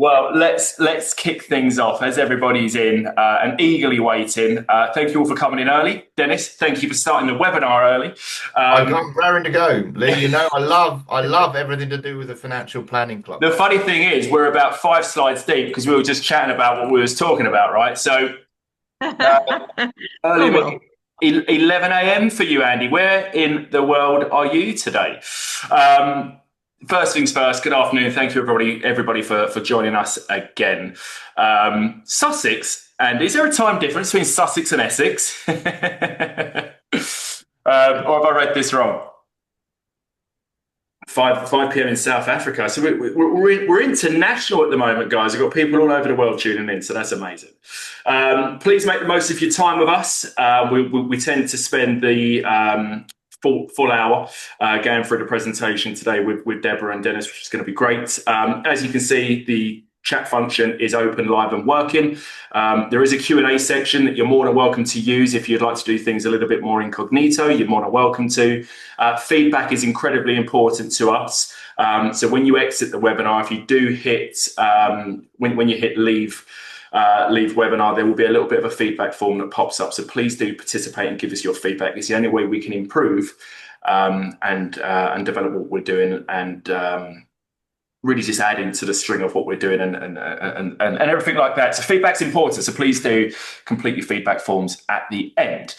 Well, let's kick things off as everybody's in and eagerly waiting. Thank you all for coming in early. Dennis, thank you for starting the webinar early. I'm raring to go, Lee. You know, I love everything to do with the financial planning club. The funny thing is, we're about 5 slides deep because we were just chatting about what we was talking about, right? So uh, Oh early well. 11 a.m. for you, Andy. Where in the world are you today? Um, First things first, good afternoon. Thank you, everybody for joining us again. Sussex, and is there a time difference between Sussex and Essex? Or have I read this wrong? 5 p.m. in South Africa. So we're international at the moment, guys. We've got people all over the world tuning in, so that's amazing. Please make the most of your time with us. We tend to spend the full hour going through the presentation today with Deborah and Dennis, which is going to be great. As you can see, the chat function is open, live and working. There is a Q&A section that you're more than welcome to use if you'd like to do things a little bit more incognito. You're more than welcome to. Feedback is incredibly important to us. So when you exit the webinar, if you do hit, when you hit leave webinar, there will be a little bit of a feedback form that pops up. So please do participate and give us your feedback. It's the only way we can improve and develop what we're doing and really just add into the string of what we're doing and everything like that. So feedback's important. So please do complete your feedback forms at the end.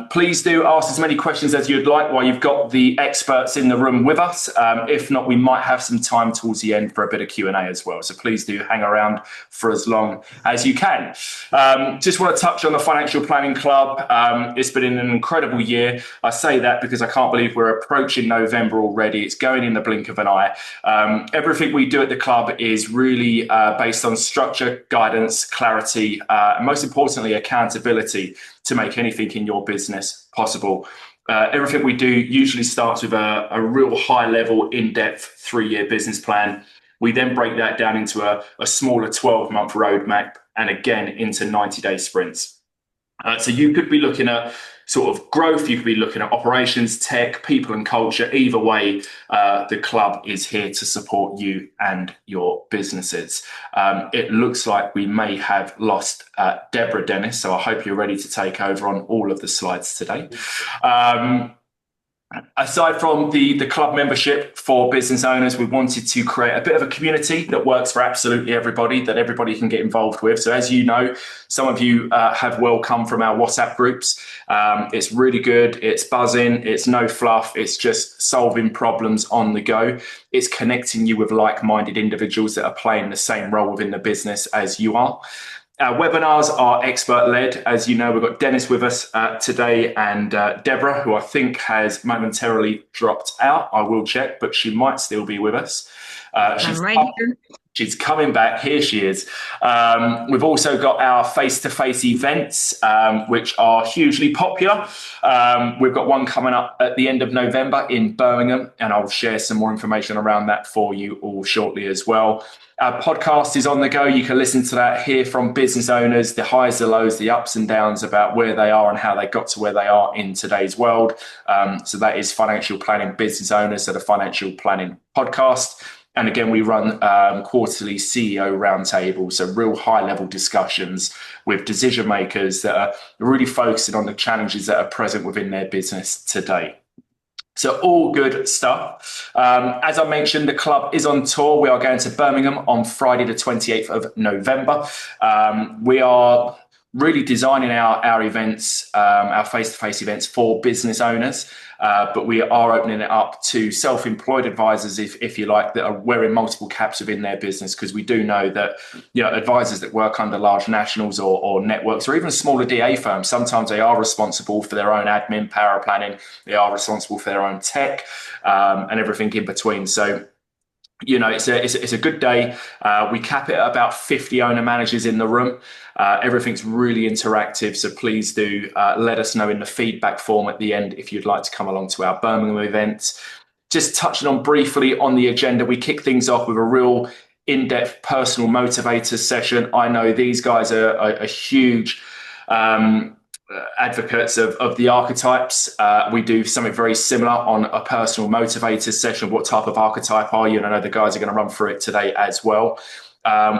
Please do ask as many questions as you'd like while you've got the experts in the room with us. If not, we might have some time towards the end for a bit of Q&A as well. So please do hang around for as long as you can. Just want to touch on the Financial Planning Club. It's been an incredible year. I say that because I can't believe we're approaching November already. It's going in the blink of an eye. Everything we do at the club is really based on structure, guidance, clarity, and most importantly, accountability to make anything in your business possible. Everything we do usually starts with a real high level, in-depth 3-year business plan. We then break that down into a smaller 12-month roadmap and again into 90-day sprints. So you could be looking at sort of growth, you could be looking at operations, tech, people and culture. Either way, the club is here to support you and your businesses. It looks like we may have lost Deborah, Dennis, so I hope you're ready to take over on all of the slides today. Aside from the club membership for business owners, we wanted to create a bit of a community that works for absolutely everybody, that everybody can get involved with. So as you know, some of you have well come from our WhatsApp groups. It's really good. It's buzzing. It's no fluff. It's just solving problems on the go. It's connecting you with like-minded individuals that are playing the same role within the business as you are. Our webinars are expert-led. As you know, we've got Dennis with us today and Deborah, who I think has momentarily dropped out. I will check, but she might still be with us. I'm right here. She's coming back. Here she is. We've also got our face-to-face events, which are hugely popular. We've got one coming up at the end of November in Birmingham, and I'll share some more information around that for you all shortly as well. Our podcast is on the go. You can listen to that, hear from business owners, the highs, the lows, the ups and downs about where they are and how they got to where they are in today's world. So that is Financial Planning Business Owners, so the Financial Planning Podcast. And again, we run quarterly CEO roundtables, so real high-level discussions with decision makers that are really focusing on the challenges that are present within their business today. So all good stuff. As I mentioned, the club is on tour. We are going to Birmingham on Friday, the 28th of November. We are really designing our events, our face-to-face events for business owners. But we are opening it up to self-employed advisors, if you like, that are wearing multiple caps within their business, because we do know that advisors that work under large nationals or networks or even smaller DA firms, sometimes they are responsible for their own admin, power planning, they are responsible for their own tech and everything in between. So it's a good day. We cap it at about 50 owner managers in the room. Everything's really interactive, so please do let us know in the feedback form at the end if you'd like to come along to our Birmingham event. Just touching on briefly on the agenda, we kick things off with a real in-depth personal motivators session. I know these guys are huge advocates of the archetypes. We do something very similar on a personal motivators session. What type of archetype are you? And I know the guys are going to run through it today as well.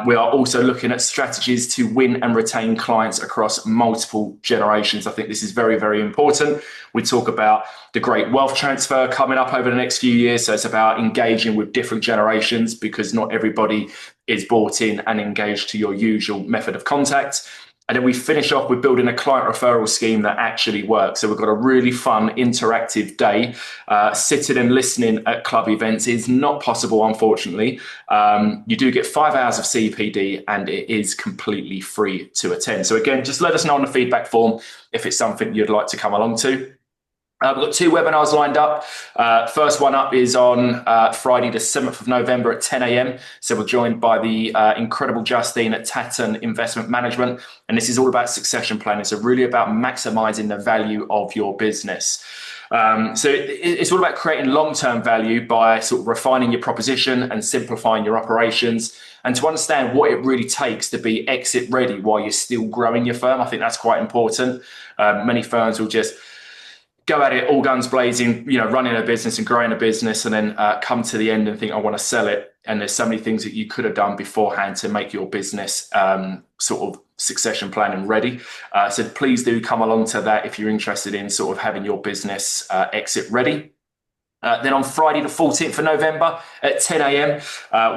We are also looking at strategies to win and retain clients across multiple generations. I think this is very, very important. We talk about the great wealth transfer coming up over the next few years. So it's about engaging with different generations, because not everybody is bought in and engaged to your usual method of contact. And then we finish off with building a client referral scheme that actually works. So we've got a really fun, interactive day. Sitting and listening at club events is not possible, unfortunately. You do get 5 hours of CPD, and it is completely free to attend. So again, just let us know on the feedback form if it's something you'd like to come along to. We've got 2 webinars lined up. First one up is on Friday, the 7th of November at 10 a.m. So we're joined by the incredible Justine at Tatton Investment Management. And this is all about succession planning. So really about maximizing the value of your business. So it's all about creating long-term value by sort of refining your proposition and simplifying your operations, and to understand what it really takes to be exit ready while you're still growing your firm. I think that's quite important. Many firms will just go at it all guns blazing, running a business and growing a business, and then come to the end and think, I want to sell it. And there's so many things that you could have done beforehand to make your business sort of succession planning ready. So please do come along to that if you're interested in sort of having your business exit ready. Then on Friday, the 14th of November at 10 a.m.,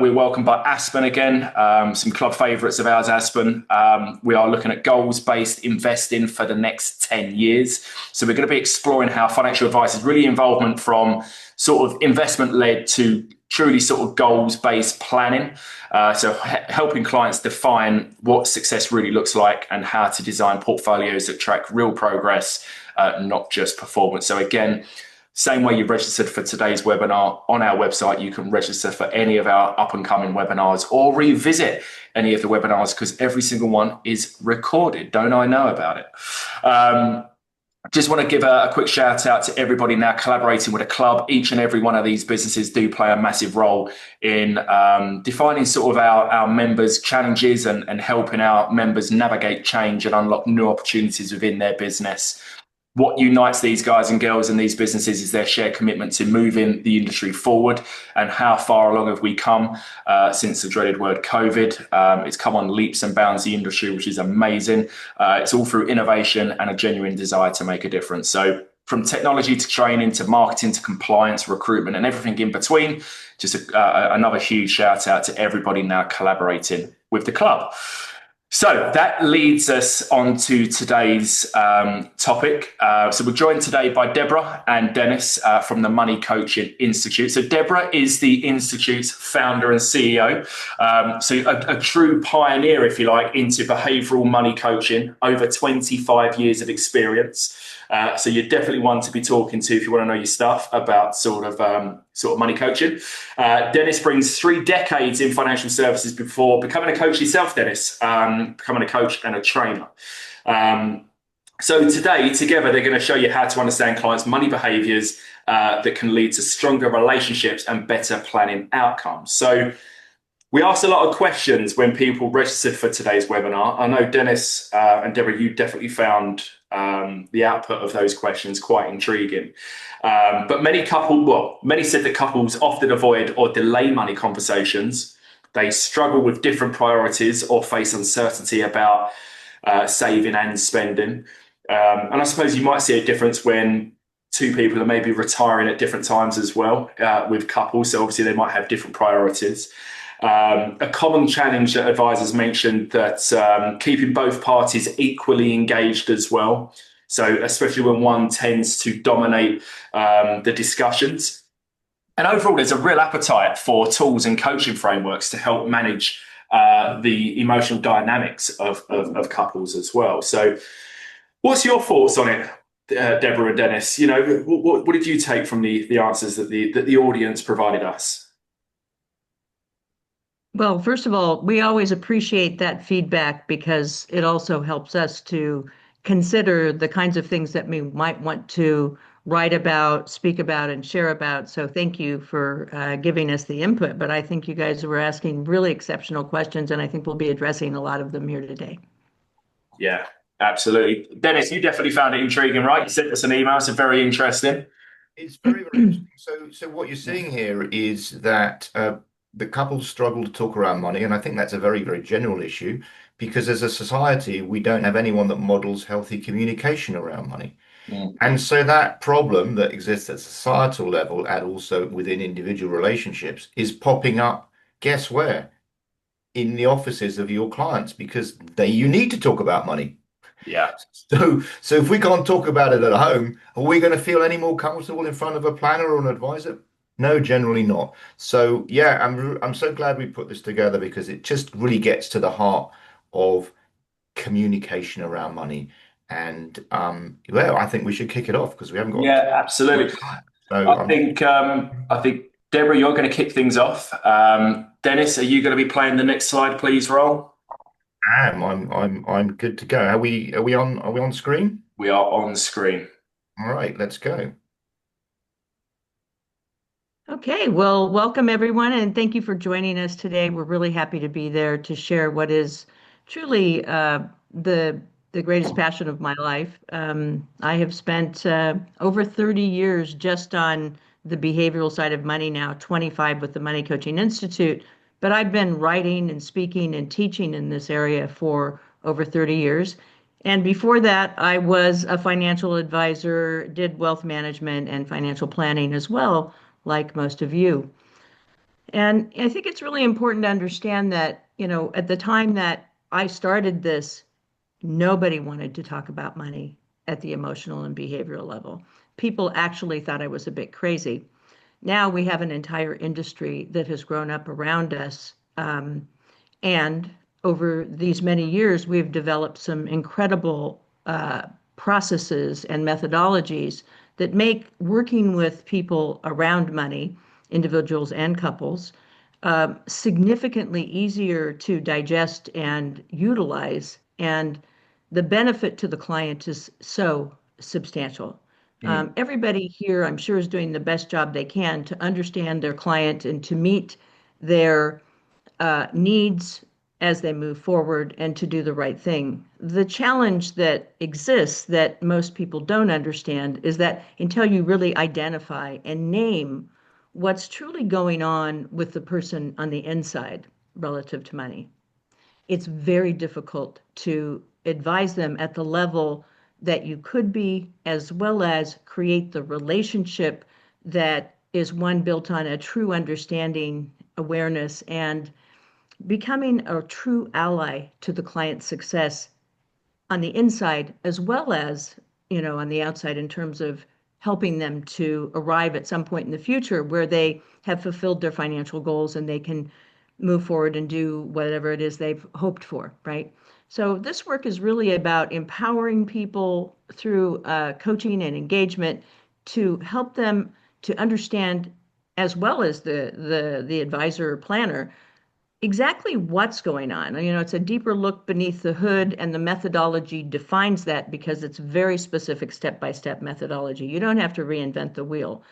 we're welcomed by Aspen again, some club favourites of ours, Aspen. We are looking at goals-based investing for the next 10 years. So we're going to be exploring how financial advice is really involvement from sort of investment-led to truly sort of goals-based planning. So helping clients define what success really looks like and how to design portfolios that track real progress, not just performance. So again, same way you registered for today's webinar, on our website, you can register for any of our up and coming webinars or revisit any of the webinars, because every single one is recorded. Don't I know about it? Just want to give a quick shout out to everybody now collaborating with a club. Each and every one of these businesses do play a massive role in defining sort of our members' challenges and helping our members navigate change and unlock new opportunities within their business. What unites these guys and girls in these businesses is their shared commitment to moving the industry forward. And how far along have we come since the dreaded word COVID? It's come on leaps and bounds, the industry, which is amazing. It's all through innovation and a genuine desire to make a difference. So from technology to training to marketing to compliance, recruitment, and everything in between, just another huge shout out to everybody now collaborating with the club. So that leads us on to today's topic. So we're joined today by Deborah and Dennis from the Money Coaching Institute. So Deborah is the Institute's founder and CEO. So a true pioneer, if you like, into behavioural money coaching, over 25 years of experience. So you're definitely one to be talking to if you want to know your stuff about sort of money coaching. Dennis brings 3 decades in financial services before becoming a coach himself, Dennis, becoming a coach and a trainer. So today, together, they're going to show you how to understand clients' money behaviours that can lead to stronger relationships and better planning outcomes. So we asked a lot of questions when people registered for today's webinar. I know Dennis and Deborah, you definitely found the output of those questions quite intriguing. But many said that couples often avoid or delay money conversations. They struggle with different priorities or face uncertainty about saving and spending. And I suppose you might see a difference when 2 people are maybe retiring at different times as well with couples. So obviously they might have different priorities. A common challenge that advisors mentioned that keeping both parties equally engaged as well. So especially when one tends to dominate the discussions. And overall, there's a real appetite for tools and coaching frameworks to help manage the emotional dynamics of couples as well. So what's your thoughts on it, Deborah and Dennis? What did you take from the answers that the audience provided us? Well, first of all, we always appreciate that feedback because it also helps us to consider the kinds of things that we might want to write about, speak about, and share about. So thank you for giving us the input. But I think you guys were asking really exceptional questions, and I think we'll be addressing a lot of them here today. Yeah, Absolutely. Dennis, you definitely found it intriguing, right? You sent us an email. It's very interesting. It's very, very interesting. So what you're seeing here is that the couples struggle to talk around money, and I think that's a very, very general issue because as a society, we don't have anyone that models healthy communication around money. Mm. And so that problem that exists at societal level and also within individual relationships is popping up, guess where? In the offices of your clients because you need to talk about money. Yeah. So if we can't talk about it at home, are we going to feel any more comfortable in front of a planner or an advisor? No, generally not. So yeah, I'm so glad we put this together because it just really gets to the heart of communication around money. And well, I think we should kick it off because we haven't got Yeah, absolutely. much time. So I think Deborah, you're going to kick things off. Dennis, are you going to be playing the next slide, please, roll? I'm good to go. Are we on screen? We are on screen. All right, let's go. Okay, well, welcome everyone, and thank you for joining us today. We're really happy to be there to share what is truly the the greatest passion of my life. I have spent over 30 years just on the behavioral side of money now, 25 with the Money Coaching Institute, but I've been writing and speaking and teaching in this area for over 30 years. And before that, I was a financial advisor, did wealth management and financial planning as well, like most of you. And I think it's really important to understand that, at the time that I started this, nobody wanted to talk about money at the emotional and behavioral level. People actually thought I was a bit crazy. Now we have an entire industry that has grown up around us. And over these many years, we've developed some incredible processes and methodologies that make working with people around money, individuals and couples, significantly easier to digest and utilize. And the benefit to the client is so substantial. Mm. Everybody here, I'm sure, is doing the best job they can to understand their client and to meet their needs as they move forward and to do the right thing. The challenge that exists that most people don't understand is that until you really identify and name what's truly going on with the person on the inside relative to money, it's very difficult to advise them at the level that you could be, as well as create the relationship that is one built on a true understanding, awareness, and becoming a true ally to the client's success on the inside as well as, on the outside in terms of helping them to arrive at some point in the future where they have fulfilled their financial goals and they can move forward and do whatever it is they've hoped for, right? So this work is really about empowering people through coaching and engagement to help them to understand, as well as the advisor or planner, exactly what's going on. It's a deeper look beneath the hood, and the methodology defines that because it's very specific step-by-step methodology. You don't have to reinvent the wheel.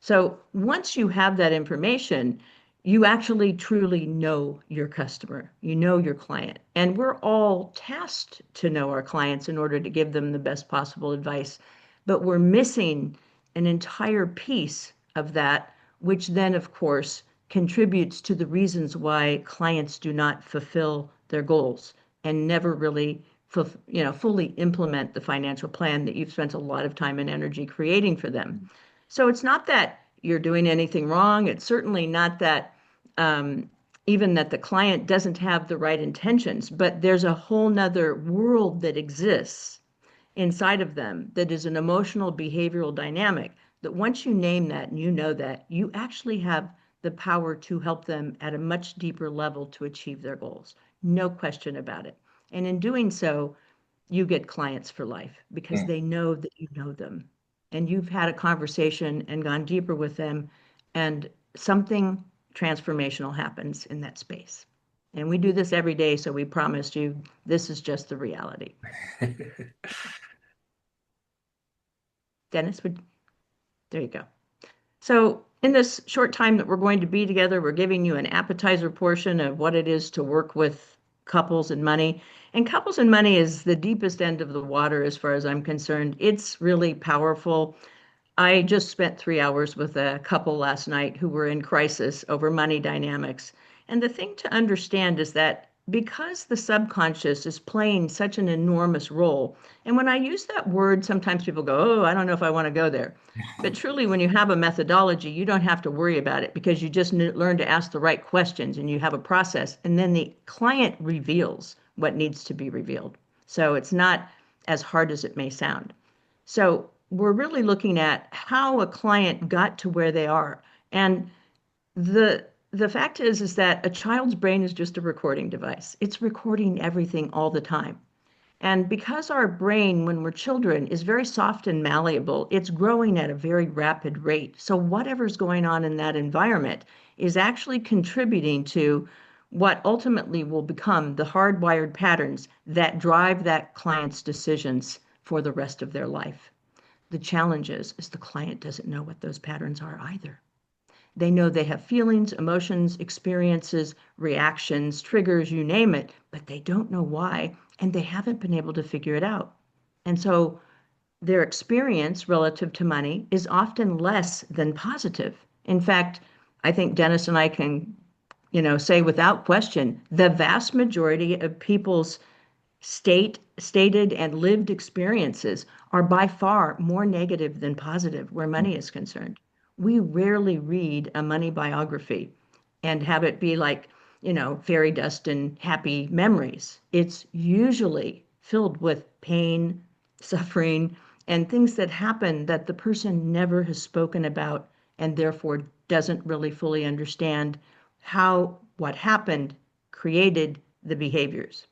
So once you have that information, you actually truly know your customer, you know your client. And we're all tasked to know our clients in order to give them the best possible advice. But we're missing an entire piece of that, which then, of course, contributes to the reasons why clients do not fulfill their goals and never really fully implement the financial plan that you've spent a lot of time and energy creating for them. So it's not that you're doing anything wrong. It's certainly not that even that the client doesn't have the right intentions, but there's a whole nother world that exists inside of them that is an emotional behavioral dynamic that once you name that and you know that, you actually have the power to help them at a much deeper level to achieve their goals. No question about it. And in doing so, you get clients for life because Mm. they know that you know them and you've had a conversation and gone deeper with them, and something transformational happens in that space. And we do this every day, so we promise you this is just the reality. Dennis, there you go. So in this short time that we're going to be together, we're giving you an appetizer portion of what it is to work with couples and money. And couples and money is the deepest end of the water as far as I'm concerned. It's really powerful. I just spent 3 hours with a couple last night who were in crisis over money dynamics. And the thing to understand is that because the subconscious is playing such an enormous role, and when I use that word, sometimes people go, oh, I don't know if I want to go there. But truly, when you have a methodology, you don't have to worry about it because you just learn to ask the right questions and you have a process. And then the client reveals what needs to be revealed. So it's not as hard as it may sound. So we're really looking at how a client got to where they are. And the fact is that a child's brain is just a recording device. It's recording everything all the time. And because our brain, when we're children, is very soft and malleable, it's growing at a very rapid rate. So whatever's going on in that environment is actually contributing to what ultimately will become the hardwired patterns that drive that client's decisions for the rest of their life. The challenge is the client doesn't know what those patterns are either. They know they have feelings, emotions, experiences, reactions, triggers, you name it, but they don't know why, and they haven't been able to figure it out. And so their experience relative to money is often less than positive. In fact, I think Dennis and I can, say without question, the vast majority of people's stated and lived experiences are by far more negative than positive where money is concerned. We rarely read a money biography and have it be like, fairy dust and happy memories. It's usually filled with pain, suffering, and things that happen that the person never has spoken about and therefore doesn't really fully understand how what happened created the behaviors,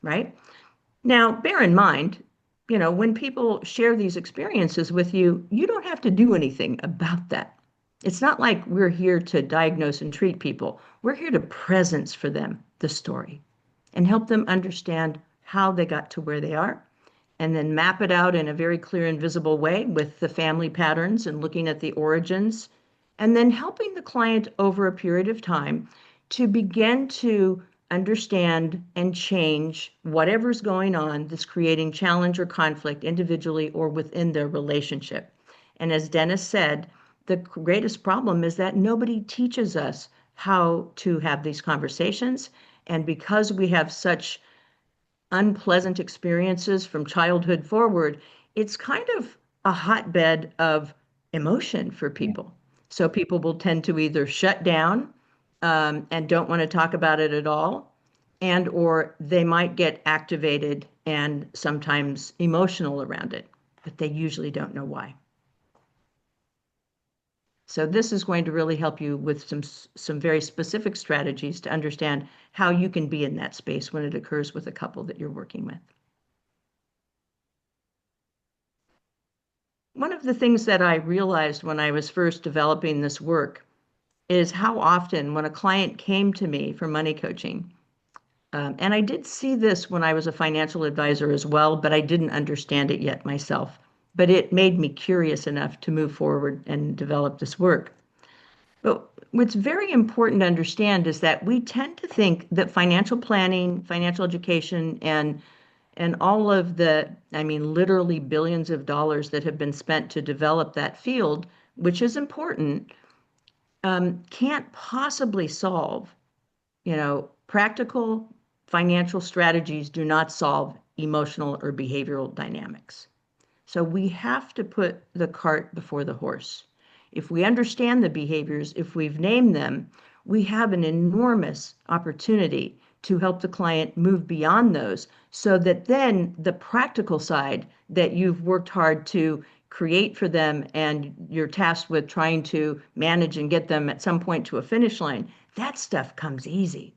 right? Now, bear in mind, when people share these experiences with you, you don't have to do anything about that. It's not like we're here to diagnose and treat people. We're here to presence for them the story and help them understand how they got to where they are, and then map it out in a very clear and visible way with the family patterns and looking at the origins, and then helping the client over a period of time to begin to understand and change whatever's going on that's creating challenge or conflict individually or within their relationship. And as Dennis said, the greatest problem is that nobody teaches us how to have these conversations. And because we have such unpleasant experiences from childhood forward, it's kind of a hotbed of emotion for people. So people will tend to either shut down and don't want to talk about it at all, and or they might get activated and sometimes emotional around it, but they usually don't know why. So this is going to really help you with some very specific strategies to understand how you can be in that space when it occurs with a couple that you're working with. One of the things that I realized when I was first developing this work is how often when a client came to me for money coaching, and I did see this when I was a financial advisor as well, but I didn't understand it yet myself. But it made me curious enough to move forward and develop this work. But what's very important to understand is that we tend to think that financial planning, financial education, and all of the, literally billions of dollars that have been spent to develop that field, which is important, can't possibly solve, practical financial strategies do not solve emotional or behavioral dynamics. So we have to put the cart before the horse. If we understand the behaviors, if we've named them, we have an enormous opportunity to help the client move beyond those so that then the practical side that you've worked hard to create for them and you're tasked with trying to manage and get them at some point to a finish line, that stuff comes easy.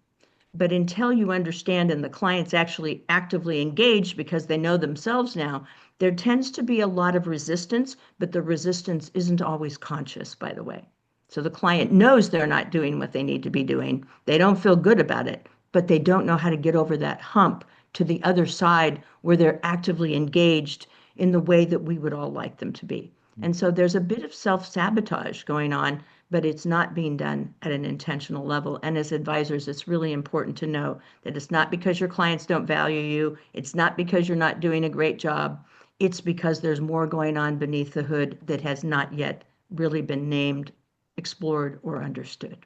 But until you understand and the client's actually actively engaged because they know themselves now, there tends to be a lot of resistance, but the resistance isn't always conscious, by the way. So the client knows they're not doing what they need to be doing. They don't feel good about it, but they don't know how to get over that hump to the other side where they're actively engaged in the way that we would all like them to be. And so there's a bit of self-sabotage going on but it's not being done at an intentional level. And as advisors, it's really important to know that it's not because your clients don't value you. It's not because you're not doing a great job. It's because there's more going on beneath the hood that has not yet really been named, explored, or understood.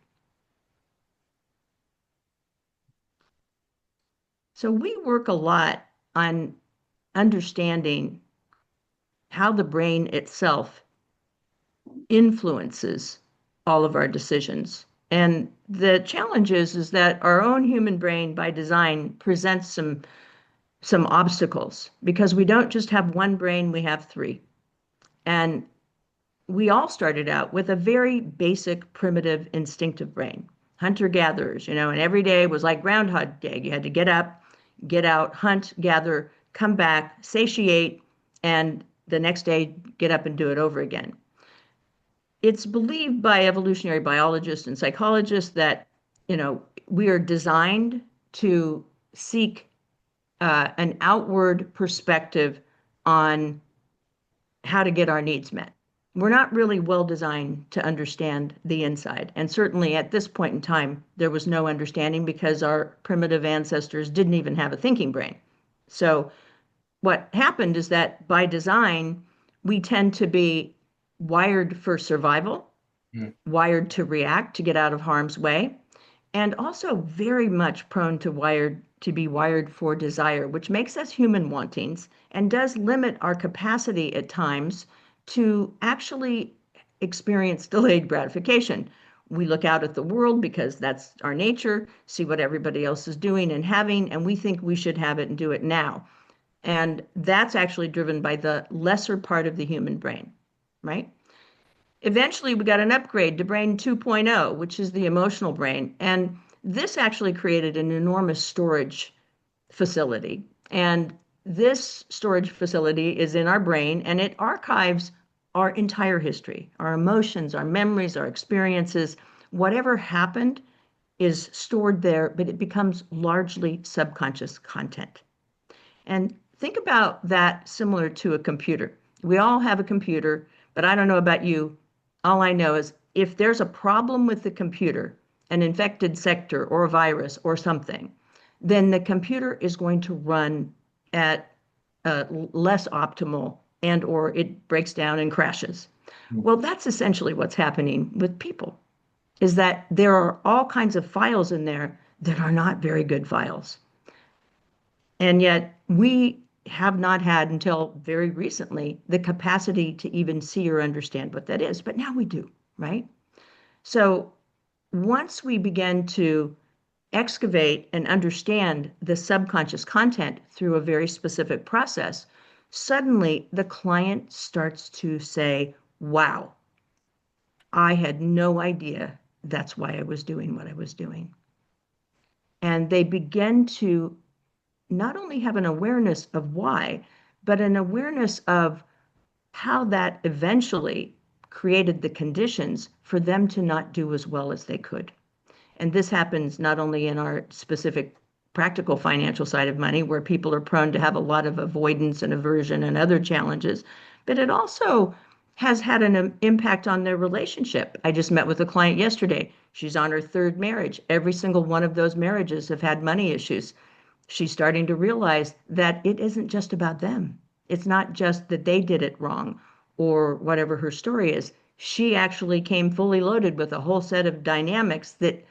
So we work a lot on understanding how the brain itself influences all of our decisions. And the challenge is that our own human brain by design presents some obstacles because we don't just have one brain, we have three. And we all started out with a very basic, primitive, instinctive brain. Hunter-gatherers, and every day was like Groundhog Day. You had to get up, get out, hunt, gather, come back, satiate, and the next day get up and do it over again. It's believed by evolutionary biologists and psychologists that, we are designed to seek an outward perspective on how to get our needs met. We're not really well designed to understand the inside. And certainly at this point in time, there was no understanding because our primitive ancestors didn't even have a thinking brain. So what happened is that by design, we tend to be wired for survival, wired to react, to get out of harm's way, and also very much prone to be wired for desire, which makes us human wantings and does limit our capacity at times to actually experience delayed gratification. We look out at the world because that's our nature, see what everybody else is doing and having, and we think we should have it and do it now. And that's actually driven by the lesser part of the human brain, right? Eventually, we got an upgrade to brain 2.0, which is the emotional brain. And this actually created an enormous storage facility. And this storage facility is in our brain, and it archives our entire history, our emotions, our memories, our experiences. Whatever happened is stored there, but it becomes largely subconscious content. And think about that similar to a computer. We all have a computer, but I don't know about you. All I know is if there's a problem with the computer, an infected sector or a virus or something, then the computer is going to run at less optimal and or it breaks down and crashes. Well, that's essentially what's happening with people, is that there are all kinds of files in there that are not very good files. And yet we have not had until very recently the capacity to even see or understand what that is. But now we do, right? So once we begin to excavate and understand the subconscious content through a very specific process, suddenly the client starts to say, wow, I had no idea that's why I was doing what I was doing. And they begin to not only have an awareness of why, but an awareness of how that eventually created the conditions for them to not do as well as they could. And this happens not only in our specific practical financial side of money, where people are prone to have a lot of avoidance and aversion and other challenges, but it also has had an impact on their relationship. I just met with a client yesterday. She's on her third marriage. Every single one of those marriages have had money issues. She's starting to realize that it isn't just about them. It's not just that they did it wrong or whatever her story is. She actually came fully loaded with a whole set of dynamics that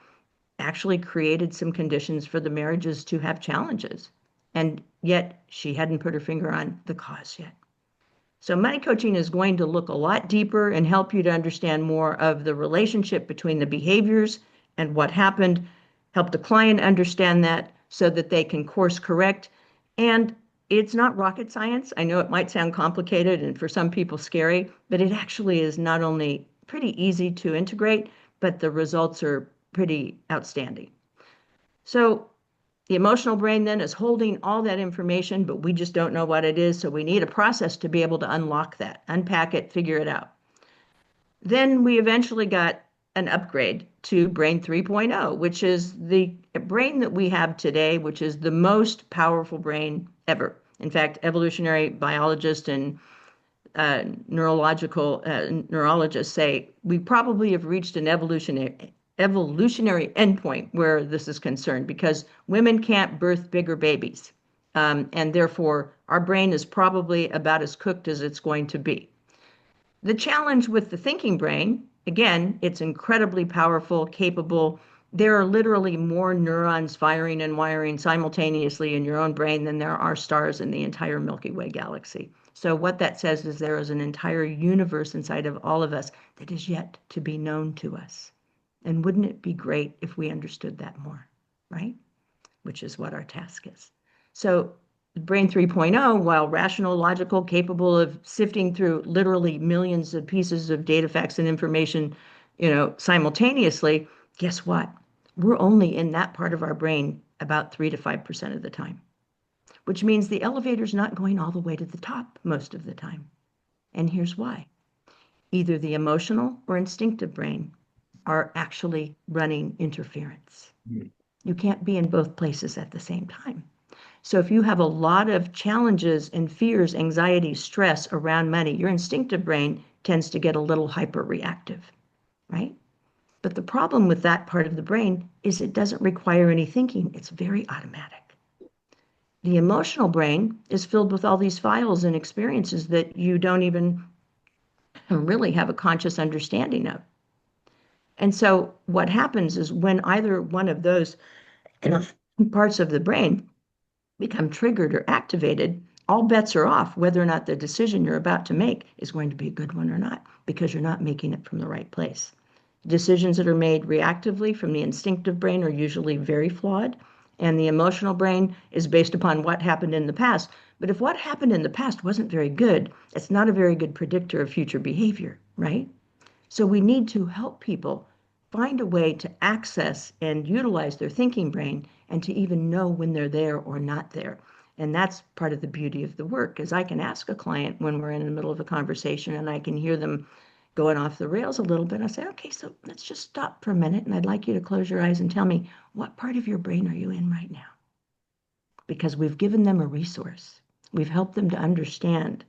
actually created some conditions for the marriages to have challenges. And yet she hadn't put her finger on the cause yet. So money coaching is going to look a lot deeper and help you to understand more of the relationship between the behaviors and what happened, help the client understand that so that they can course correct. And it's not rocket science. I know it might sound complicated and for some people scary, but it actually is not only pretty easy to integrate, but the results are pretty outstanding. So the emotional brain then is holding all that information, but we just don't know what it is. So we need a process to be able to unlock that, unpack it, figure it out. Then we eventually got an upgrade to brain 3.0, which is the brain that we have today, which is the most powerful brain ever. In fact, evolutionary biologists and neurological neurologists say we probably have reached an evolutionary endpoint where this is concerned because women can't birth bigger babies. And therefore, our brain is probably about as cooked as it's going to be. The challenge with the thinking brain, again, it's incredibly powerful, capable. There are literally more neurons firing and wiring simultaneously in your own brain than there are stars in the entire Milky Way galaxy. So what that says is there is an entire universe inside of all of us that is yet to be known to us. And wouldn't it be great if we understood that more, right? Which is what our task is. So Brain 3.0, while rational, logical, capable of sifting through literally millions of pieces of data, facts, and information, simultaneously, guess what? We're only in that part of our brain about 3 to 5% of the time, which means the elevator's not going all the way to the top most of the time. And here's why. Either the emotional or instinctive brain are actually running interference. You can't be in both places at the same time. So if you have a lot of challenges and fears, anxiety, stress around money, your instinctive brain tends to get a little hyper-reactive, right? But the problem with that part of the brain is it doesn't require any thinking. It's very automatic. The emotional brain is filled with all these files and experiences that you don't even really have a conscious understanding of. And so what happens is when either one of those parts of the brain become triggered or activated, all bets are off whether or not the decision you're about to make is going to be a good one or not, because you're not making it from the right place. Decisions that are made reactively from the instinctive brain are usually very flawed, and the emotional brain is based upon what happened in the past. But if what happened in the past wasn't very good, it's not a very good predictor of future behavior, right? So we need to help people find a way to access and utilize their thinking brain and to even know when they're there or not there. And that's part of the beauty of the work, is I can ask a client when we're in the middle of a conversation and I can hear them going off the rails a little bit. I say, okay, so let's just stop for a minute and I'd like you to close your eyes and tell me, what part of your brain are you in right now? Because we've given them a resource. We've helped them to understand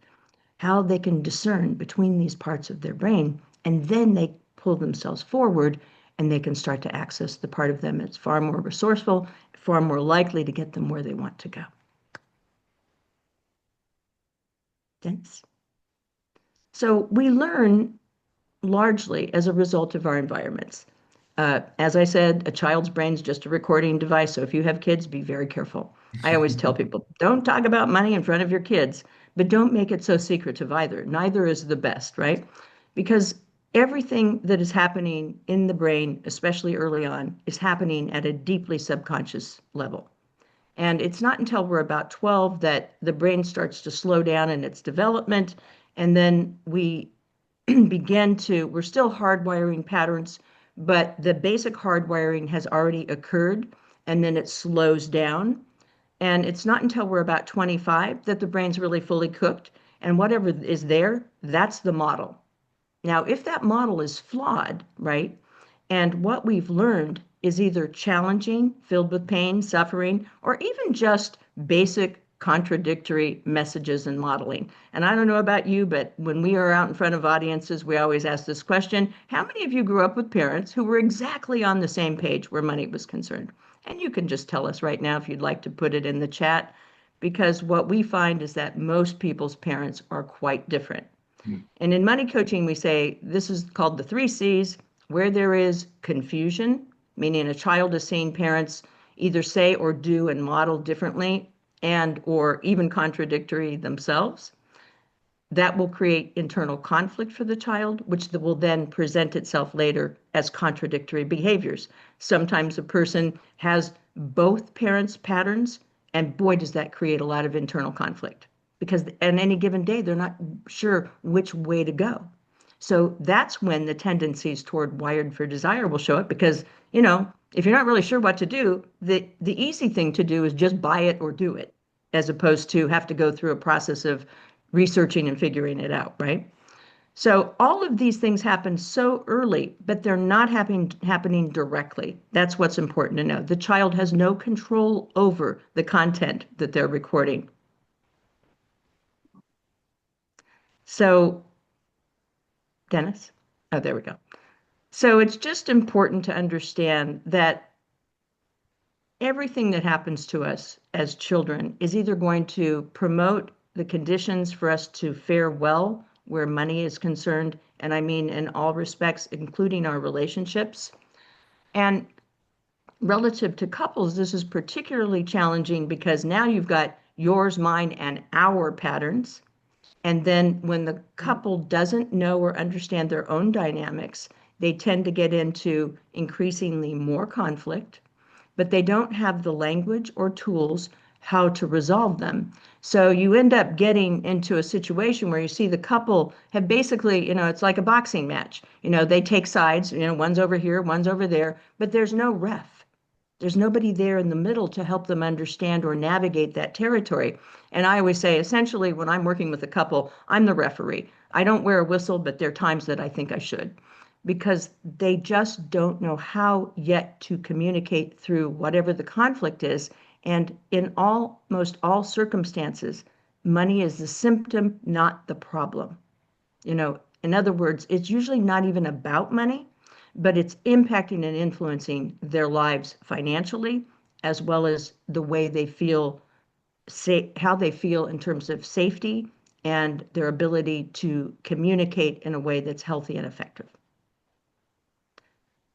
how they can discern between these parts of their brain, and then they pull themselves forward and they can start to access the part of them that's far more resourceful, far more likely to get them where they want to go. Sense? So we learn largely as a result of our environments. As I said, a child's brain is just a recording device. So if you have kids, be very careful. I always tell people, don't talk about money in front of your kids, but don't make it so secretive either. Neither is the best, right? Because everything that is happening in the brain, especially early on, is happening at a deeply subconscious level. And it's not until we're about 12 that the brain starts to slow down in its development. And then we're still hardwiring patterns, but the basic hardwiring has already occurred, and then it slows down. And it's not until we're about 25 that the brain's really fully cooked. And whatever is there, that's the model. Now, if that model is flawed, right, and what we've learned is either challenging, filled with pain, suffering, or even just basic contradictory messages and modeling. And I don't know about you, but when we are out in front of audiences, we always ask this question: how many of you grew up with parents who were exactly on the same page where money was concerned? And you can just tell us right now if you'd like to put it in the chat, because what we find is that most people's parents are quite different. And in money coaching, we say this is called the 3 C's, where there is confusion, meaning a child is seeing parents either say or do and model differently and or even contradictory themselves. That will create internal conflict for the child, which will then present itself later as contradictory behaviors. Sometimes a person has both parents' patterns, and boy, does that create a lot of internal conflict, because on any given day, they're not sure which way to go. So that's when the tendencies toward wired for desire will show up, because, if you're not really sure what to do, the easy thing to do is just buy it or do it, as opposed to have to go through a process of researching and figuring it out, right? So all of these things happen so early, but they're not happening directly. That's what's important to know. The child has no control over the content that they're recording. So, Dennis? Oh, there we go. So it's just important to understand that everything that happens to us as children is either going to promote the conditions for us to fare well where money is concerned, and I mean in all respects, including our relationships. And relative to couples, this is particularly challenging because now you've got yours, mine, and our patterns. And then when the couple doesn't know or understand their own dynamics, they tend to get into increasingly more conflict, but they don't have the language or tools how to resolve them. So you end up getting into a situation where you see the couple have basically, it's like a boxing match. They take sides, one's over here, one's over there, but there's no ref. There's nobody there in the middle to help them understand or navigate that territory. And I always say, essentially, when I'm working with a couple, I'm the referee. I don't wear a whistle, but there are times that I think I should, because they just don't know how yet to communicate through whatever the conflict is. And in almost all circumstances, money is the symptom, not the problem. In other words, it's usually not even about money, but it's impacting and influencing their lives financially, as well as the way they feel, how they feel in terms of safety and their ability to communicate in a way that's healthy and effective.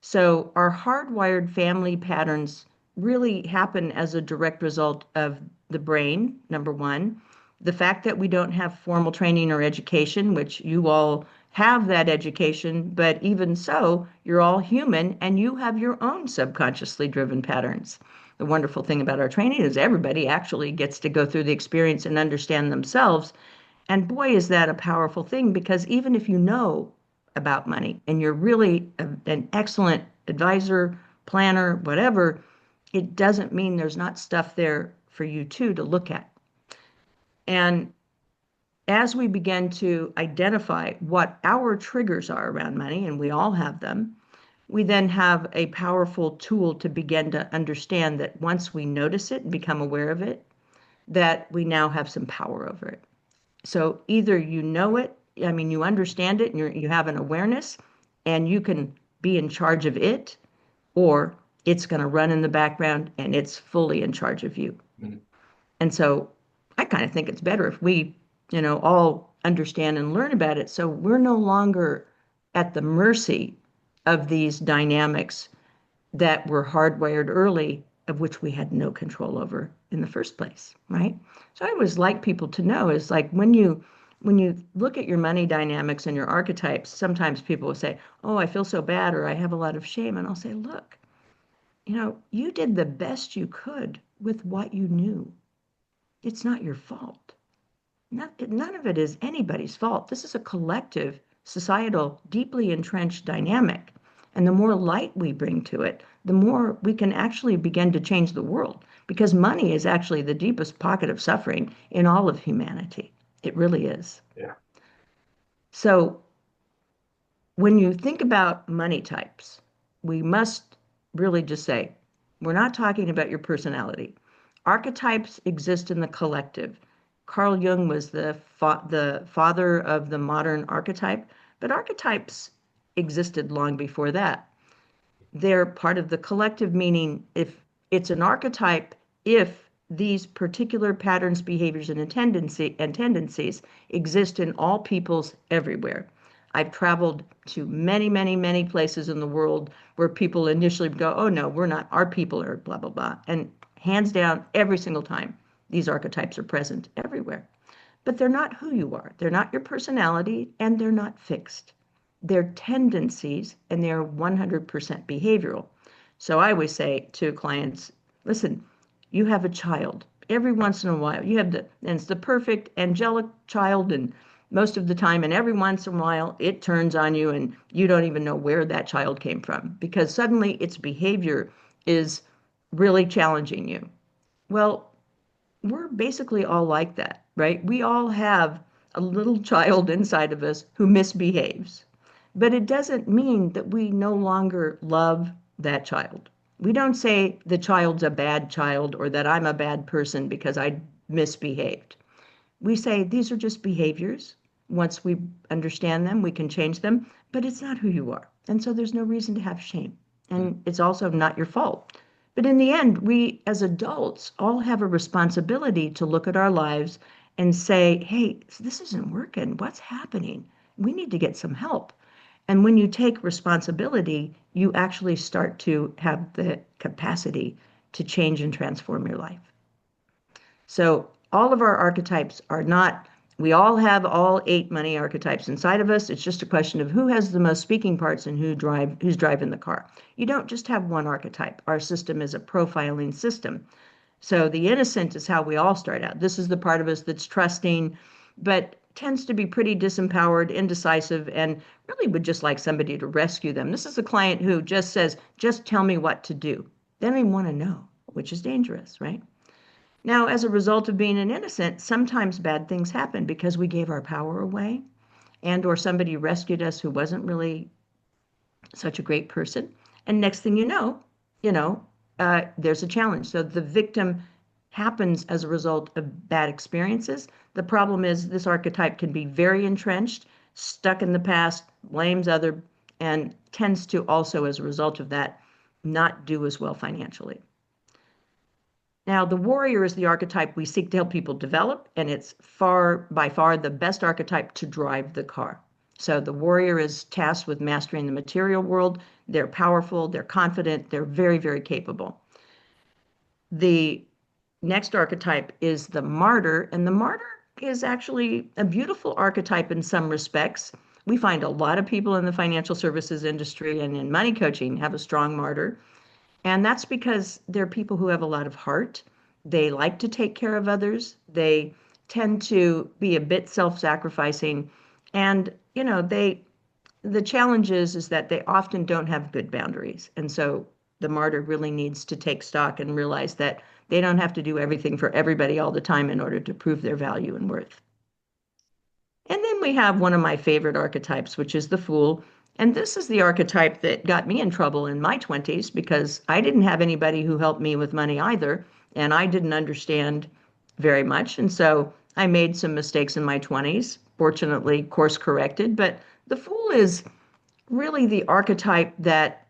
So our hardwired family patterns really happen as a direct result of the brain, number one. The fact that we don't have formal training or education, which you all have that education, but even so, you're all human and you have your own subconsciously driven patterns. The wonderful thing about our training is everybody actually gets to go through the experience and understand themselves. And boy, is that a powerful thing, because even if you know about money and you're really an excellent advisor, planner, whatever, it doesn't mean there's not stuff there for you too to look at. And as we begin to identify what our triggers are around money, and we all have them, we then have a powerful tool to begin to understand that once we notice it and become aware of it, that we now have some power over it. So either you know it, you understand it and you have an awareness and you can be in charge of it, or it's going to run in the background and it's fully in charge of you. Mm-hmm. And so I kind of think it's better if we, all understand and learn about it. So we're no longer at the mercy of these dynamics that were hardwired early, of which we had no control over in the first place, right? So I always like people to know is like when you look at your money dynamics and your archetypes, sometimes people will say, oh, I feel so bad, or I have a lot of shame. And I'll say, look, you did the best you could with what you knew. It's not your fault. None of it is anybody's fault. This is a collective, societal, deeply entrenched dynamic. And the more light we bring to it, the more we can actually begin to change the world, because money is actually the deepest pocket of suffering in all of humanity. It really is. Yeah. So when you think about money types, we must really just say, we're not talking about your personality. Archetypes exist in the collective. Carl Jung was the father of the modern archetype, but archetypes existed long before that. They're part of the collective, meaning if it's an archetype, if these particular patterns, behaviors, and tendencies exist in all peoples everywhere. I've traveled to many, many, many places in the world where people initially go, oh no, we're not, our people are blah, blah, blah. And hands down, every single time, these archetypes are present everywhere. But they're not who you are. They're not your personality, and they're not fixed. They're tendencies, and they're 100% behavioral. So I always say to clients, listen, you have a child. Every once in a while, and it's the perfect angelic child, and most of the time, and every once in a while, it turns on you, and you don't even know where that child came from, because suddenly its behavior is really challenging you. Well, we're basically all like that, right? We all have a little child inside of us who misbehaves. But it doesn't mean that we no longer love that child. We don't say the child's a bad child or that I'm a bad person because I misbehaved. We say these are just behaviors. Once we understand them, we can change them, but it's not who you are. And so there's no reason to have shame. And it's also not your fault. But in the end, we as adults all have a responsibility to look at our lives and say, hey, this isn't working. What's happening? We need to get some help. And when you take responsibility, you actually start to have the capacity to change and transform your life. So all of our archetypes are not, we all have all 8 money archetypes inside of us. It's just a question of who has the most speaking parts and who's driving the car. You don't just have one archetype. Our system is a profiling system. So the innocent is how we all start out. This is the part of us that's trusting, but tends to be pretty disempowered, indecisive, and really would just like somebody to rescue them. This is a client who just says, just tell me what to do. They don't even want to know, which is dangerous, right? Now, as a result of being an innocent, sometimes bad things happen because we gave our power away and or somebody rescued us who wasn't really such a great person. And next thing there's a challenge. So the victim happens as a result of bad experiences. The problem is this archetype can be very entrenched, stuck in the past, blames other, and tends to also, as a result of that, not do as well financially. Now, the warrior is the archetype we seek to help people develop, and it's by far the best archetype to drive the car. So the warrior is tasked with mastering the material world. They're powerful, they're confident, they're very, very capable. The next archetype is the martyr, and the martyr is actually a beautiful archetype in some respects. We find a lot of people in the financial services industry and in money coaching have a strong martyr. And that's because they're people who have a lot of heart. They like to take care of others. They tend to be a bit self-sacrificing. And, the challenge is that they often don't have good boundaries. And so the martyr really needs to take stock and realize that they don't have to do everything for everybody all the time in order to prove their value and worth. And then we have one of my favorite archetypes, which is the fool. And this is the archetype that got me in trouble in my 20s because I didn't have anybody who helped me with money either. And I didn't understand very much. And so I made some mistakes in my 20s, fortunately course corrected. But the fool is really the archetype that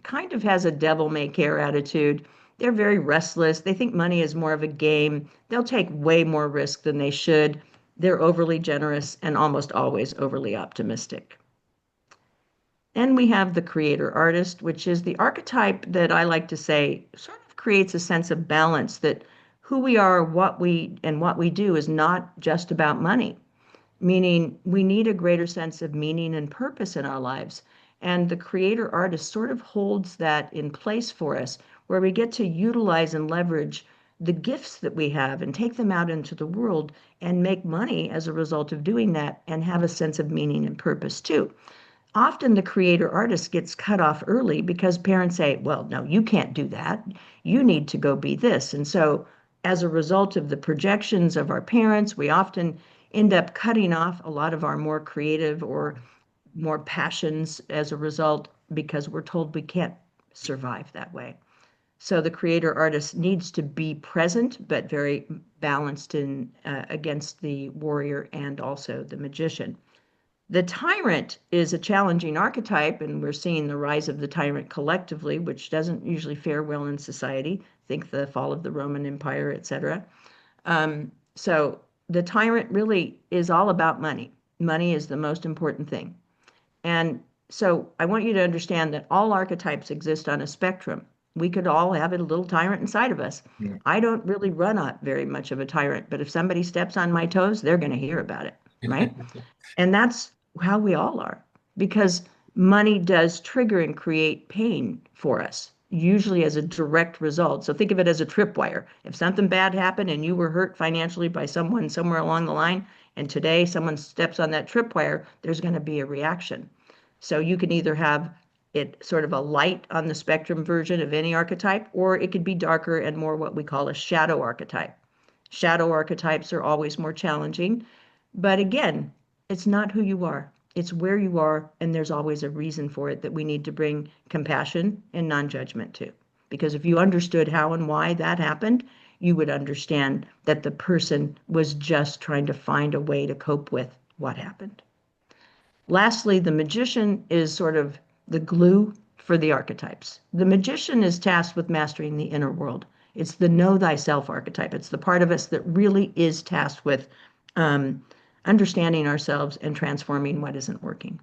kind of has a devil may care attitude. They're very restless. They think money is more of a game. They'll take way more risk than they should. They're overly generous and almost always overly optimistic. And we have the creator artist, which is the archetype that I like to say sort of creates a sense of balance, that who we are, what we do is not just about money, meaning we need a greater sense of meaning and purpose in our lives. And the creator artist sort of holds that in place for us, where we get to utilize and leverage the gifts that we have and take them out into the world and make money as a result of doing that and have a sense of meaning and purpose too. Often the creator artist gets cut off early because parents say, well, no, you can't do that. You need to go be this. And so as a result of the projections of our parents, we often end up cutting off a lot of our more creative or more passions as a result because we're told we can't survive that way. So the creator artist needs to be present, but very balanced in against the warrior and also the magician. The tyrant is a challenging archetype, and we're seeing the rise of the tyrant collectively, which doesn't usually fare well in society. Think the fall of the Roman Empire, etc. So the tyrant really is all about money. Money is the most important thing. And so I want you to understand that all archetypes exist on a spectrum. We could all have a little tyrant inside of us. Yeah. I don't really run up very much of a tyrant, but if somebody steps on my toes, they're going to hear about it, right? And that's how we all are, because money does trigger and create pain for us, usually as a direct result. So think of it as a tripwire. If something bad happened and you were hurt financially by someone somewhere along the line, and today someone steps on that tripwire, there's going to be a reaction. So you can either have it sort of a light on the spectrum version of any archetype, or it could be darker and more what we call a shadow archetype. Shadow archetypes are always more challenging, but again, it's not who you are. It's where you are, and there's always a reason for it that we need to bring compassion and non-judgment to. Because if you understood how and why that happened, you would understand that the person was just trying to find a way to cope with what happened. Lastly, the magician is sort of the glue for the archetypes. The magician is tasked with mastering the inner world. It's the know thyself archetype. It's the part of us that really is tasked with understanding ourselves and transforming what isn't working.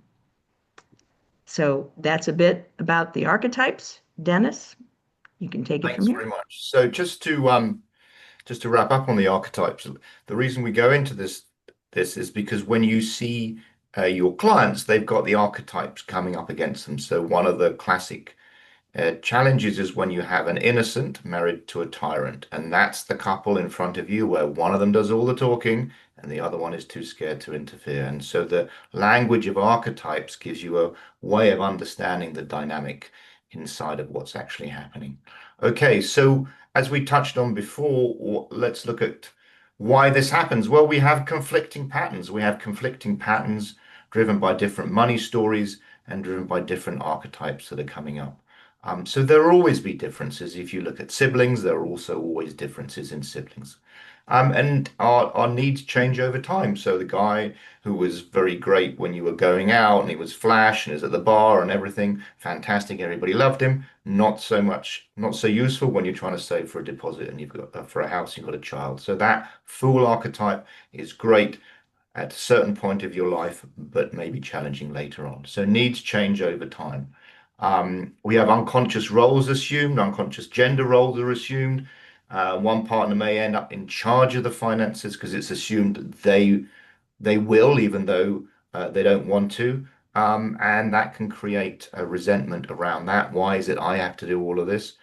So that's a bit about the archetypes. Dennis, you can take it from Thanks here. very much. So just to wrap up on the archetypes, the reason we go into this is because when you see your clients, they've got the archetypes coming up against them. So one of the classic challenges is when you have an innocent married to a tyrant, and that's the couple in front of you where one of them does all the talking and the other one is too scared to interfere. And so the language of archetypes gives you a way of understanding the dynamic inside of what's actually happening. Okay, so as we touched on before, let's look at why this happens. Well, we have conflicting patterns. We have conflicting patterns driven by different money stories and driven by different archetypes that are coming up. So there will always be differences. If you look at siblings, there are also always differences in siblings. And our needs change over time. So the guy who was very great when you were going out and he was flash and is at the bar and everything, fantastic, everybody loved him. Not so much, not so useful when you're trying to save for a deposit and you've got for a house, you've got a child. So that fool archetype is great at a certain point of your life, but maybe challenging later on. So needs change over time. We have unconscious roles assumed, unconscious gender roles are assumed. One partner may end up in charge of the finances because it's assumed that they will, even though they don't want to. And that can create a resentment around that. Why is it I have to do all of this?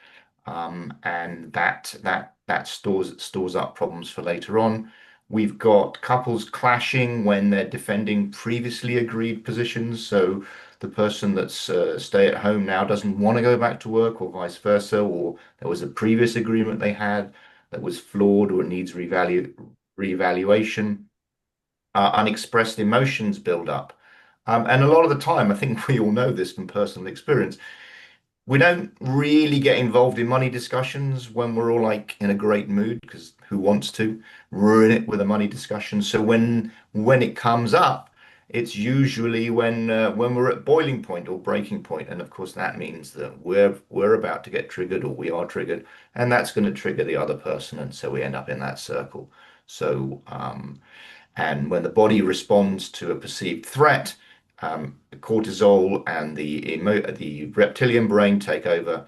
And that stores up problems for later on. We've got couples clashing when they're defending previously agreed positions. So the person that's stay at home now doesn't want to go back to work, or vice versa, or there was a previous agreement they had that was flawed or needs reevaluation. Unexpressed emotions build up. And a lot of the time, I think we all know this from personal experience, we don't really get involved in money discussions when we're all like in a great mood, because who wants to ruin it with a money discussion? So when it comes up, it's usually when we're at boiling point or breaking point, and of course that means that we're about to get triggered or we are triggered, and that's going to trigger the other person, and so we end up in that circle. So and when the body responds to a perceived threat, the cortisol and the reptilian brain take over,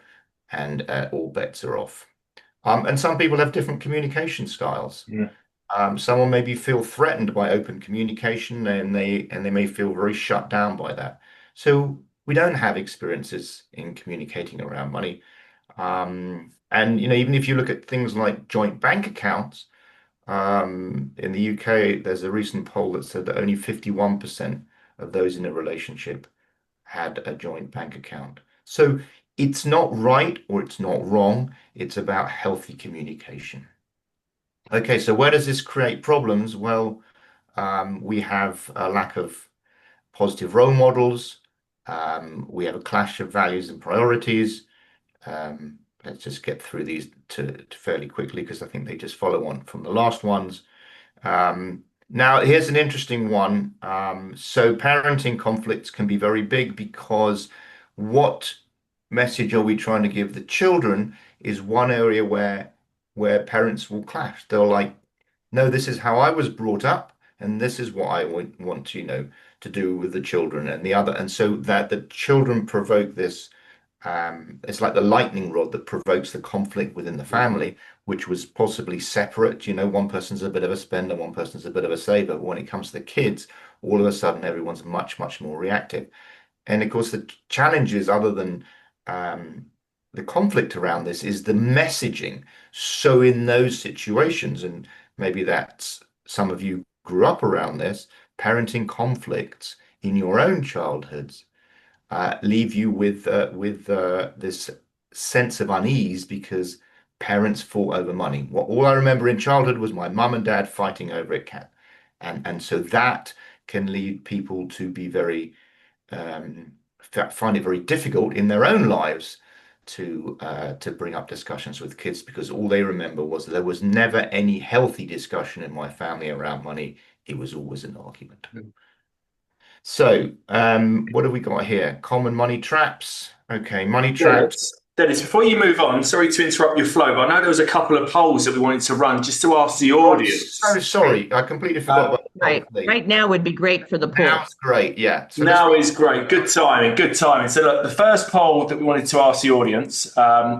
and all bets are off. And some people have different communication styles. Yeah. Someone maybe feel threatened by open communication, and they may feel very shut down by that. So we don't have experiences in communicating around money. And even if you look at things like joint bank accounts, in the UK, there's a recent poll that said that only 51% of those in a relationship had a joint bank account. So it's not right or it's not wrong. It's about healthy communication. Okay, so where does this create problems? Well, we have a lack of positive role models. We have a clash of values and priorities. Let's just get through these to fairly quickly because I think they just follow on from the last ones. Now, here's an interesting one. So parenting conflicts can be very big because what message are we trying to give the children is one area where parents will clash. They're like, no, this is how I was brought up, and this is what I want to do with the children, and the other, and so that the children provoke this. It's like the lightning rod that provokes the conflict within the family, which was possibly separate. One person's a bit of a spender, one person's a bit of a saver. But when it comes to the kids, all of a sudden everyone's much, much more reactive. And of course, the challenges, other than the conflict around this, is the messaging. So in those situations, and maybe that's some of you grew up around this, parenting conflicts in your own childhoods leave you with this sense of unease because parents fought over money. All I remember in childhood was my mum and dad fighting over it, and so that can lead people to be very find it very difficult in their own lives to bring up discussions with kids because all they remember was there was never any healthy discussion in my family around money. it was always an argument. So, what have we got here? Common money traps. Okay, money traps. Dennis, before you move on, sorry to interrupt your flow, but I know there was a couple of polls that we wanted to run just to ask the Oh, I'm so audience. sorry. I completely forgot about the whole Right. thing. Right now would be great for the poll. Now's great. Yeah. So let's. Now is great. Good timing. Good timing. So, look, the first poll that we wanted to ask the audience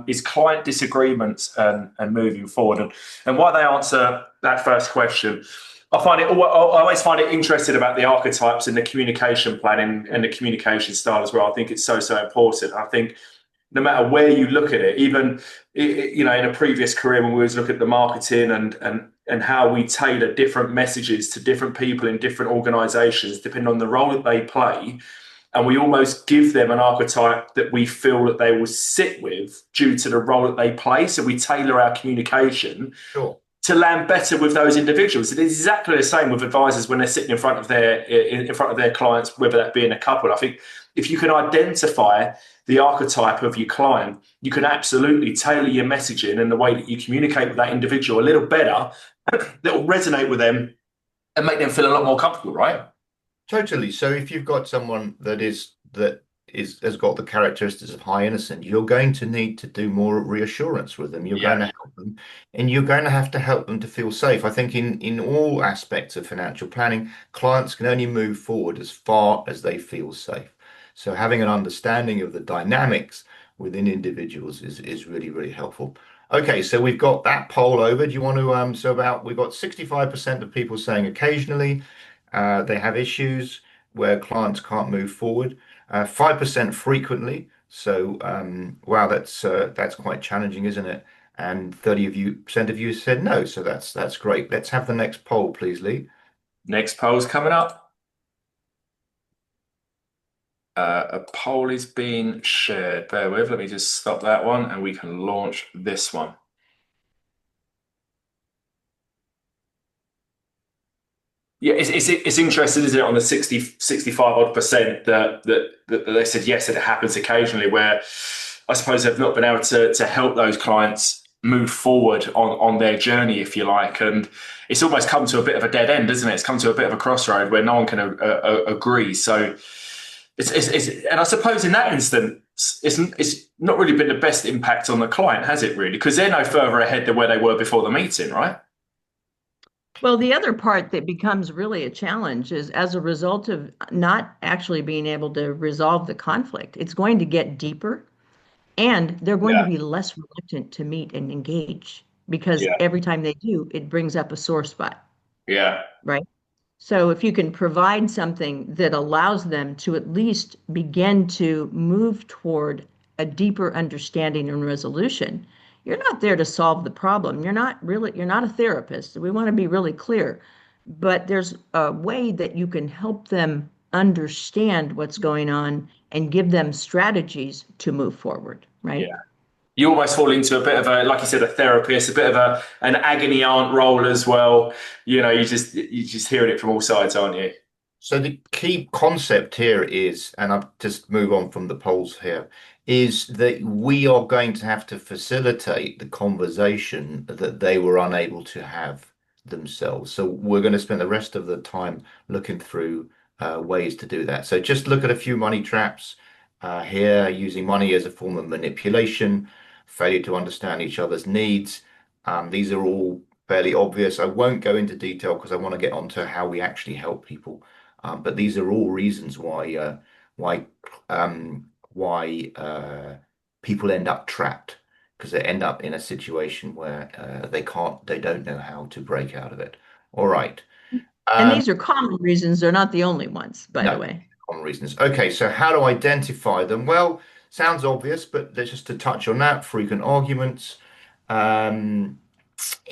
is client disagreements and moving forward. And why they answer that first question, I always find it interesting about the archetypes and the communication plan and the communication style as well. I think it's so, so important. I think no matter where you look at it, even in a previous career when we was looking at the marketing and how we tailor different messages to different people in different organizations depending on the role that they play, and we almost give them an archetype that we feel that they will sit with due to the role that they play. So we tailor our communication Sure. to land better with those individuals. It is exactly the same with advisors when they're sitting in front of their clients, whether that be in a couple. I think if you can identify the archetype of your client, you can absolutely tailor your messaging and the way that you communicate with that individual a little better that will resonate with them and make them feel a lot more comfortable, right? Totally. So if you've got someone has got the characteristics of high innocent, you're going to need to do more reassurance with them. You're going to help them, and you're going to have to help them to feel safe. I think in all aspects of financial planning, clients can only move forward as far as they feel safe. So having an understanding of the dynamics within individuals is really, really helpful. Okay, so we've got that poll over. Do you want to we've got 65% of people saying occasionally they have issues where clients can't move forward. 5% frequently. So wow, that's quite challenging, isn't it? And 30% of you said no. So that's great. Let's have the next poll, please, Lee. Next poll's coming up. A poll is being shared. Bear with. Let me just stop that one, and we can launch this one. Yeah, it's interesting, isn't it, on the 65 odd percent that they said yes, that it happens occasionally, where I suppose they've not been able to help those clients move forward on their journey, if you like. And it's almost come to a bit of a dead end, isn't it? It's come to a bit of a crossroad where no one can agree. So and I suppose in that instance, it's not really been the best impact on the client, has it really? Because they're no further ahead than where they were before the meeting, right? Well, the other part that becomes really a challenge is as a result of not actually being able to resolve the conflict, it's going to get deeper and they're going to Yeah, be less reluctant to meet and engage because yeah, every time they do, it brings up a sore spot, yeah, right? So if you can provide something that allows them to at least begin to move toward a deeper understanding and resolution, you're not there to solve the problem. You're not a therapist. We want to be really clear, but there's a way that you can help them understand what's going on and give them strategies to move forward, yeah. right? You almost fall into a bit of a, like you said, a therapist, a bit of an agony aunt role as well. You're just hearing it from all sides, aren't you? So the key concept here is, and I'll just move on from the polls here, is that we are going to have to facilitate the conversation that they were unable to have themselves. So we're going to spend the rest of the time looking through ways to do that. So just look at a few money traps here, using money as a form of manipulation, failure to understand each other's needs. These are all fairly obvious. I won't go into detail because I want to get onto how we actually help people. But these are all reasons why why people end up trapped because they end up in a situation where they don't know how to break out of it. All right. And Um, these are common reasons. They're not the only ones, by the no, way. common reasons. Okay, so how to identify them? Well, sounds obvious, but let's just to touch on that. Frequent arguments, um,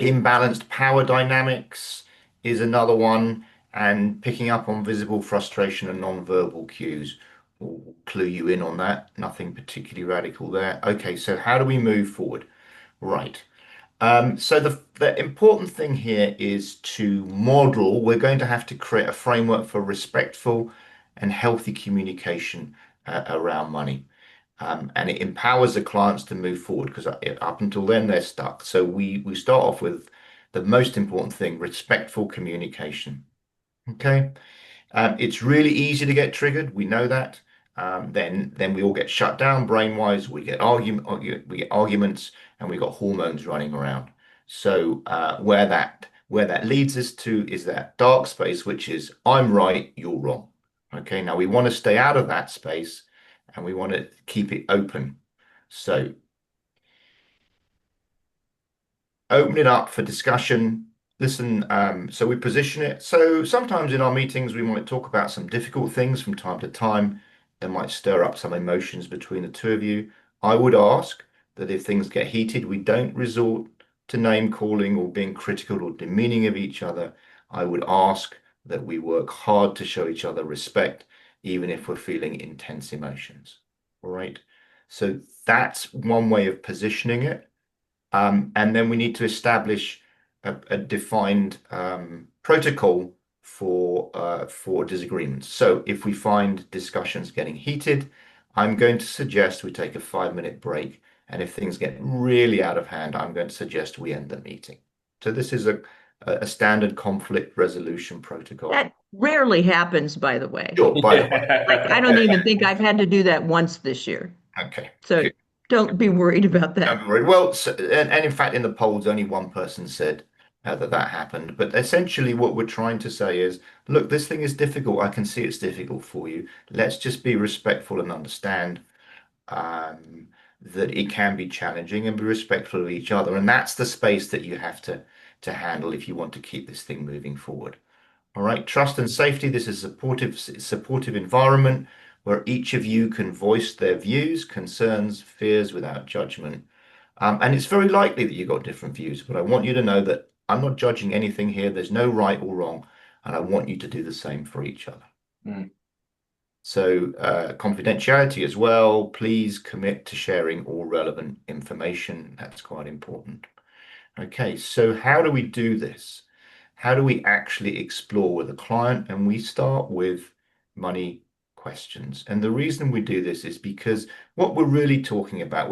imbalanced power dynamics is another one, and picking up on visible frustration and non-verbal cues will clue you in on that. Nothing particularly radical there. Okay, so how do we move forward? Right. So the important thing here is to model. We're going to have to create a framework for respectful and healthy communication around money. And it empowers the clients to move forward because up until then they're stuck. So we start off with the most important thing, respectful communication. Okay. It's really easy to get triggered. We know that. Then we all get shut down brain-wise. We get arguments, and we got hormones running around. So where that leads us to is that dark space, which is I'm right, you're wrong. Okay. Now we want to stay out of that space, and we want to keep it open. So open it up for discussion. Listen, so we position it. So sometimes in our meetings, we might talk about some difficult things from time to time that might stir up some emotions between the two of you. I would ask that if things get heated, we don't resort to name calling or being critical or demeaning of each other. I would ask that we work hard to show each other respect, even if we're feeling intense emotions. All right. So that's one way of positioning it. And then we need to establish a defined protocol for disagreements. So if we find discussions getting heated, I'm going to suggest we take a 5-minute break. And if things get really out of hand, I'm going to suggest we end the meeting. So this is a standard conflict resolution protocol. That rarely happens, by the way. Sure, by the way. Like, I don't even think I've had to do that once this year. Okay. So don't be worried about that. Well, and in fact, in the polls, only one person said that happened. But essentially, what we're trying to say is, look, this thing is difficult. I can see it's difficult for you. Let's just be respectful and understand that it can be challenging and be respectful of each other. And that's the space that you have to handle if you want to keep this thing moving forward. All right, trust and safety. This is a supportive environment where each of you can voice their views, concerns, fears without judgment. And it's very likely that you've got different views, but I want you to know that I'm not judging anything here. There's no right or wrong, and I want you to do the same for each other. Mm. So, confidentiality as well. Please commit to sharing all relevant information. That's quite important. Okay, so how do we do this? How do we actually explore with a client? And we start with money questions. And the reason we do this is because what we're talking about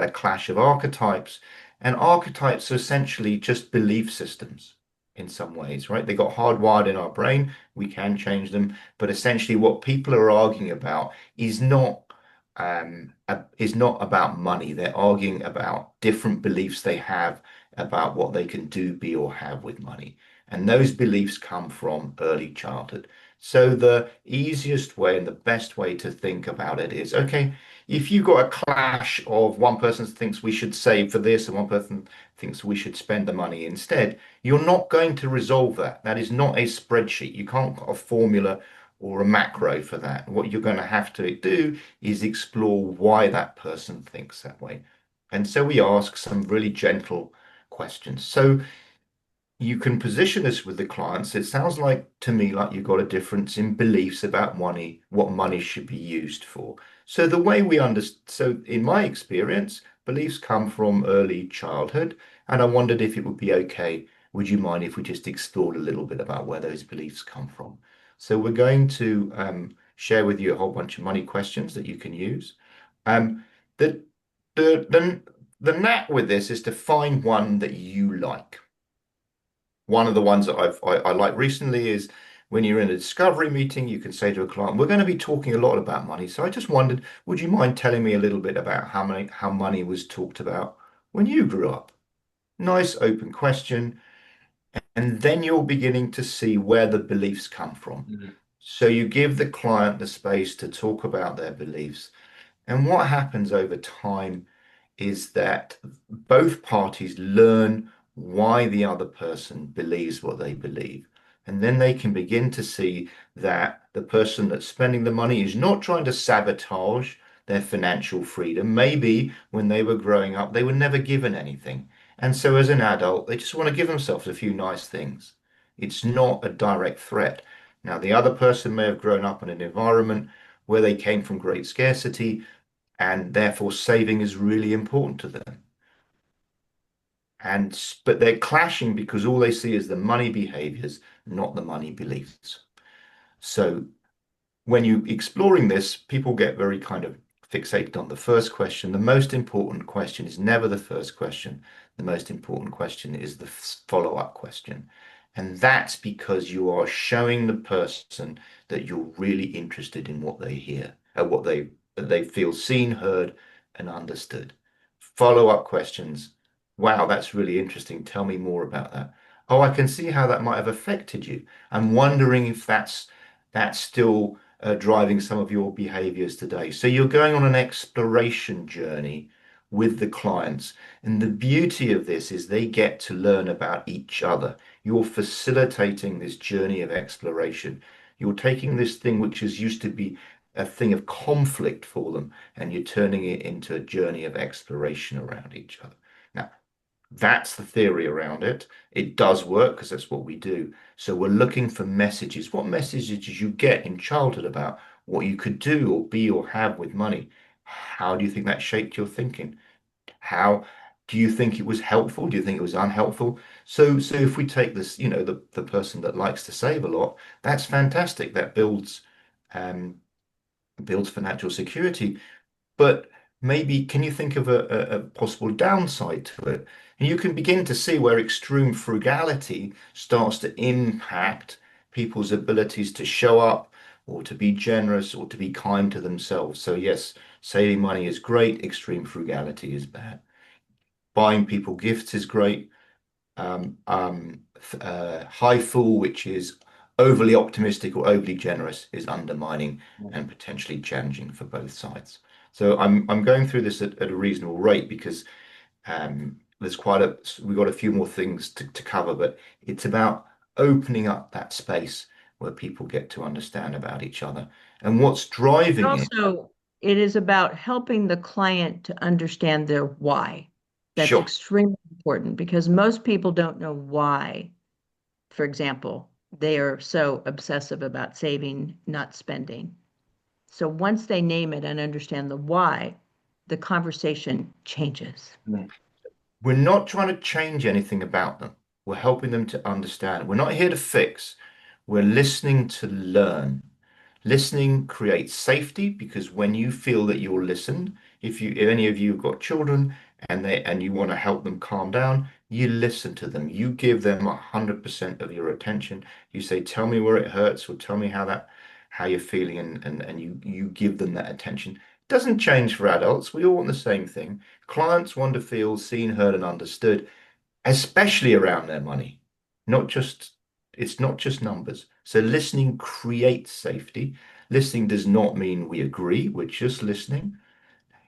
a clash of archetypes, and archetypes are essentially just belief systems in some ways, right? They got hardwired in our brain. We can change them, but essentially what people are arguing about is not about money. They're arguing about different beliefs they have about what they can do, be, or have with money. And those beliefs come from early childhood. So the easiest way and the best way to think about it is, okay, if you've got a clash of one person thinks we should save for this and one person thinks we should spend the money instead, you're not going to resolve that. That is not a spreadsheet. You can't got a formula or a macro for that. What you're going to have to do is explore why that person thinks that way. And so we ask some really gentle questions. So you can position this with the clients. It sounds like to me like you've got a difference in beliefs about money, what money should be used for. So the way we understand, so in my experience, beliefs come from early childhood, and I wondered if it would be okay. Would you mind if we just explored a little bit about where those beliefs come from? So we're going to share with you a whole bunch of money questions that you can use. Um, the the the knack with this is to find one that you like. One of the ones that I like recently is when you're in a discovery meeting, you can say to a client, "We're going to be talking a lot about money. So I just wondered, would you mind telling me a little bit about how money was talked about when you grew up?" Nice open question. And then you're beginning to see where the beliefs come from. Mm. So you give the client the space to talk about their beliefs. And what happens over time is that both parties learn why the other person believes what they believe. And then they can begin to see that the person that's spending the money is not trying to sabotage their financial freedom. Maybe when they were growing up, they were never given anything. And so as an adult, they just want to give themselves a few nice things. It's not a direct threat. Now, the other person may have grown up in an environment where they came from great scarcity, and therefore saving is really important to them. But they're clashing because all they see is the money behaviors, not the money beliefs. So when you exploring this, people get very kind of fixated on the first question. The most important question is never the first question. The most important question is the follow-up question. And that's because you are showing the person that you're really interested in what they hear, what they feel seen, heard, and understood. Follow-up questions. Wow, that's really interesting. Tell me more about that. Oh, I can see how that might have affected you. I'm wondering if that's still driving some of your behaviors today. So you're going on an exploration journey with the clients. And the beauty of this is they get to learn about each other. You're facilitating this journey of exploration. You're taking this thing which is used to be a thing of conflict for them, and you're turning it into a journey of exploration around each other. Now, that's the theory around it. It does work because that's what we do. So we're looking for messages. What messages did you get in childhood about what you could do or be or have with money? How do you think that shaped your thinking? How do you think it was helpful? Do you think it was unhelpful? So if we take this, the person that likes to save a lot, that's fantastic. That um, builds financial security. But maybe can you think of a possible downside to it? And you can begin to see where extreme frugality starts to impact people's abilities to show up or to be generous or to be kind to themselves. So yes, saving money is great, extreme frugality is bad. Buying people gifts is great. High fool, which is overly optimistic or overly generous, is undermining and potentially challenging for both sides. So I'm going through this at a reasonable rate because we've got a few more things to cover, but it's about opening up that space where people get to understand about each other and what's And driving it. also, it is about helping the client to understand their why. That's Sure. extremely important because most people don't know why, for example, they are so obsessive about saving, not spending. So once they name it and understand the why, the conversation changes. We're not trying to change anything about them. We're helping them to understand. We're not here to fix. We're listening to learn. Listening creates safety because when you feel that you're listened, if any of you have got children and you want to help them calm down, you listen to them. You give them 100% of your attention. You say, tell me where it hurts, or tell me how you're feeling, and you give them that attention. It doesn't change for adults. We all want the same thing. Clients want to feel seen, heard, and understood, especially around their money. Not just, it's not just numbers. So listening creates safety. Listening does not mean we agree, we're just listening.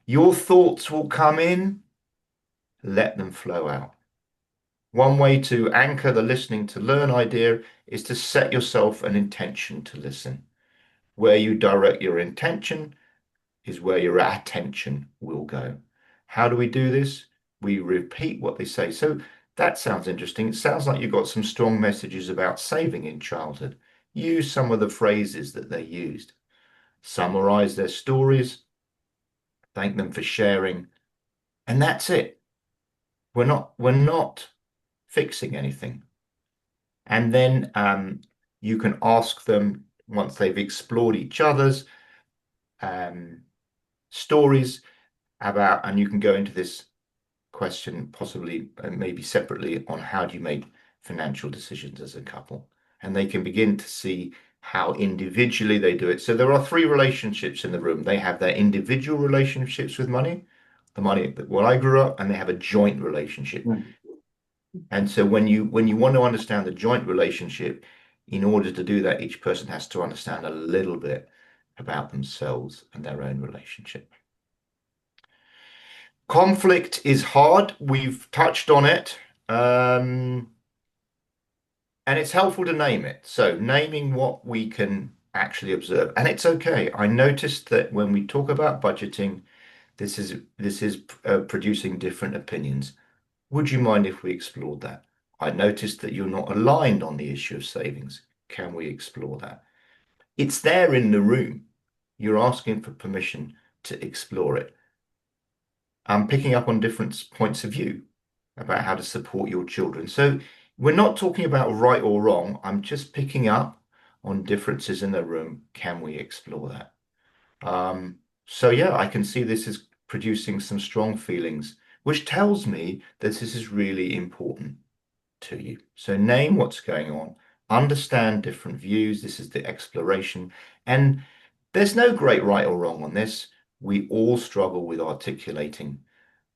Your thoughts will come in, let them flow out. One way to anchor the listening to learn idea is to set yourself an intention to listen. Where you direct your intention is where your attention will go. How do we do this? We repeat what they say. So that sounds interesting. It sounds like you've got some strong messages about saving in childhood. Use some of the phrases that they used. Summarize their stories, thank them for sharing, and that's it. We're not fixing anything. And then you can ask them once they've explored each other's um, stories about, and you can go into this question possibly maybe separately on how do you make financial decisions as a couple, and they can begin to see how individually they do it. So there are three relationships in the room. They have their individual relationships with money, the money that when I grew up, and they have a joint relationship. Mm. And so when you want to understand the joint relationship, in order to do that, each person has to understand a little bit about themselves and their own relationship. Conflict is hard. We've touched on it. And it's helpful to name it. So naming what we can actually observe. And it's okay. I noticed that when we talk about budgeting, this is producing different opinions. Would you mind if we explored that? I noticed that you're not aligned on the issue of savings. Can we explore that? It's there in the room. You're asking for permission to explore it. I'm picking up on different points of view about how to support your children. So we're not talking about right or wrong. I'm just picking up on differences in the room. Can we explore that? So yeah, I can see this is producing some strong feelings, which tells me that this is really important. to you. So name what's going on, understand different views. This is the exploration. And there's no great right or wrong on this. We all struggle with articulating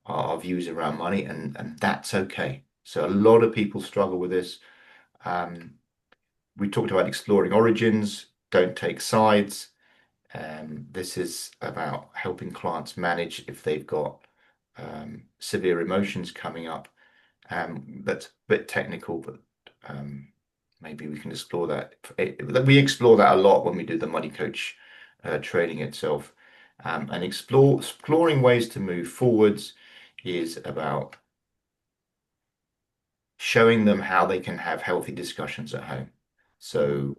our views around money, and that's okay. So a lot of people struggle with this. Um, we talked about exploring origins, don't take sides. This is about helping clients manage if they've got severe emotions coming up. That's a bit technical, but maybe we can explore that. We explore that a lot when we do the money coach training itself. And exploring ways to move forwards is about showing them how they can have healthy discussions at home. So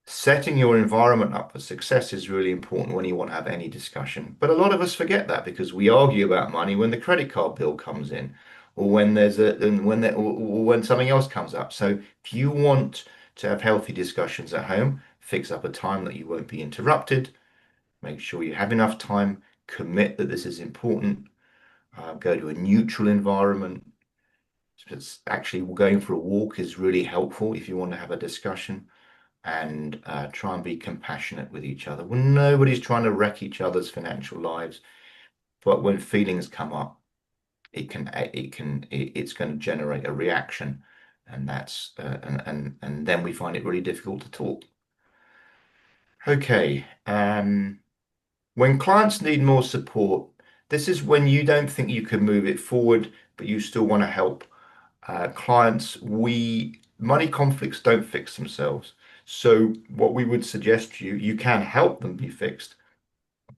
setting your environment up for success is really important when you want to have any discussion. But a lot of us forget that because we argue about money when the credit card bill comes in, or when there's a and when there, or when something else comes up. So if you want to have healthy discussions at home, fix up a time that you won't be interrupted. Make sure you have enough time. Commit that this is important. Go to a neutral environment. It's actually going for a walk is really helpful if you want to have a discussion, and try and be compassionate with each other. When nobody's trying to wreck each other's financial lives, but when feelings come up, it's going to generate a reaction, and that's and then we find it really difficult to talk. Okay, when clients need more support, this is when you don't think you can move it forward, but you still want to help clients. Money conflicts don't fix themselves. So what we would suggest to you, you can help them be fixed,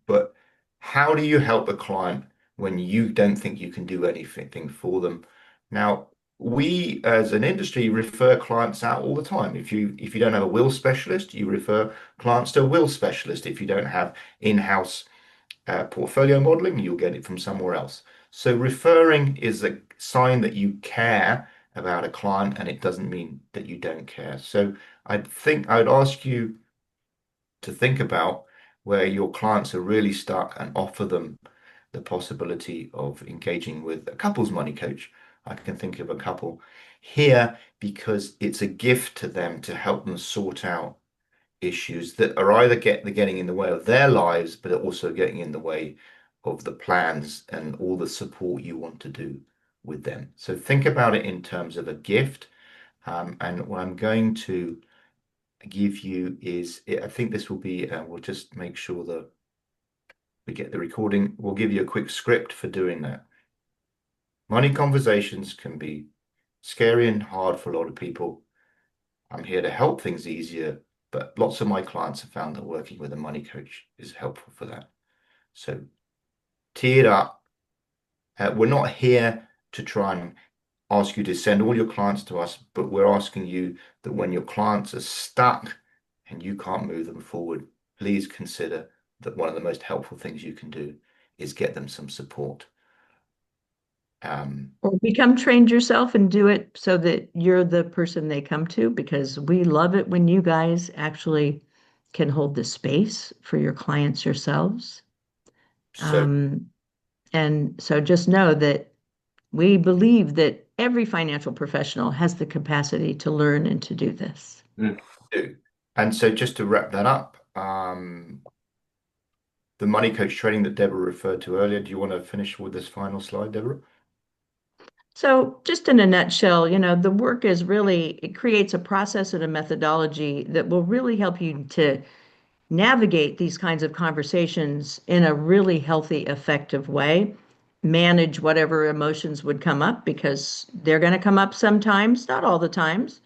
but how do you help a client when you don't think you can do anything for them? Now, we as an industry refer clients out all the time. If you don't have a will specialist, you refer clients to a will specialist. If you don't have in-house portfolio modeling, you'll get it from somewhere else. So referring is a sign that you care about a client, and it doesn't mean that you don't care. So I'd ask you to think about where your clients are really stuck and offer them the possibility of engaging with a couples money coach. I can think of a couple here because it's a gift to them to help them sort out issues that are either getting in the way of their lives, but are also getting in the way of the plans and all the support you want to do with them. So think about it in terms of a gift. And what I'm going to give you is, I think this will be, we'll just make sure that we get the recording. We'll give you a quick script for doing that. Money conversations can be scary and hard for a lot of people. I'm here to help things easier, but lots of my clients have found that working with a money coach is helpful for that. So tee it up. We're not here to try and ask you to send all your clients to us, but we're asking you that when your clients are stuck and you can't move them forward, please consider that one of the most helpful things you can do is get them some support. Or become trained yourself and do it so that you're the person they come to, because we love it when you guys actually can hold the space for your clients yourselves. So Um, and so just know that we believe that every financial professional has the capacity to learn and to do this. do. And so just to wrap that up, the money coach training that Deborah referred to earlier, do you want to finish with this final slide, Deborah? So, just in a nutshell, the work is really, it creates a process and a methodology that will really help you to navigate these kinds of conversations in a really healthy, effective way. Manage whatever emotions would come up because they're going to come up sometimes, not all the times.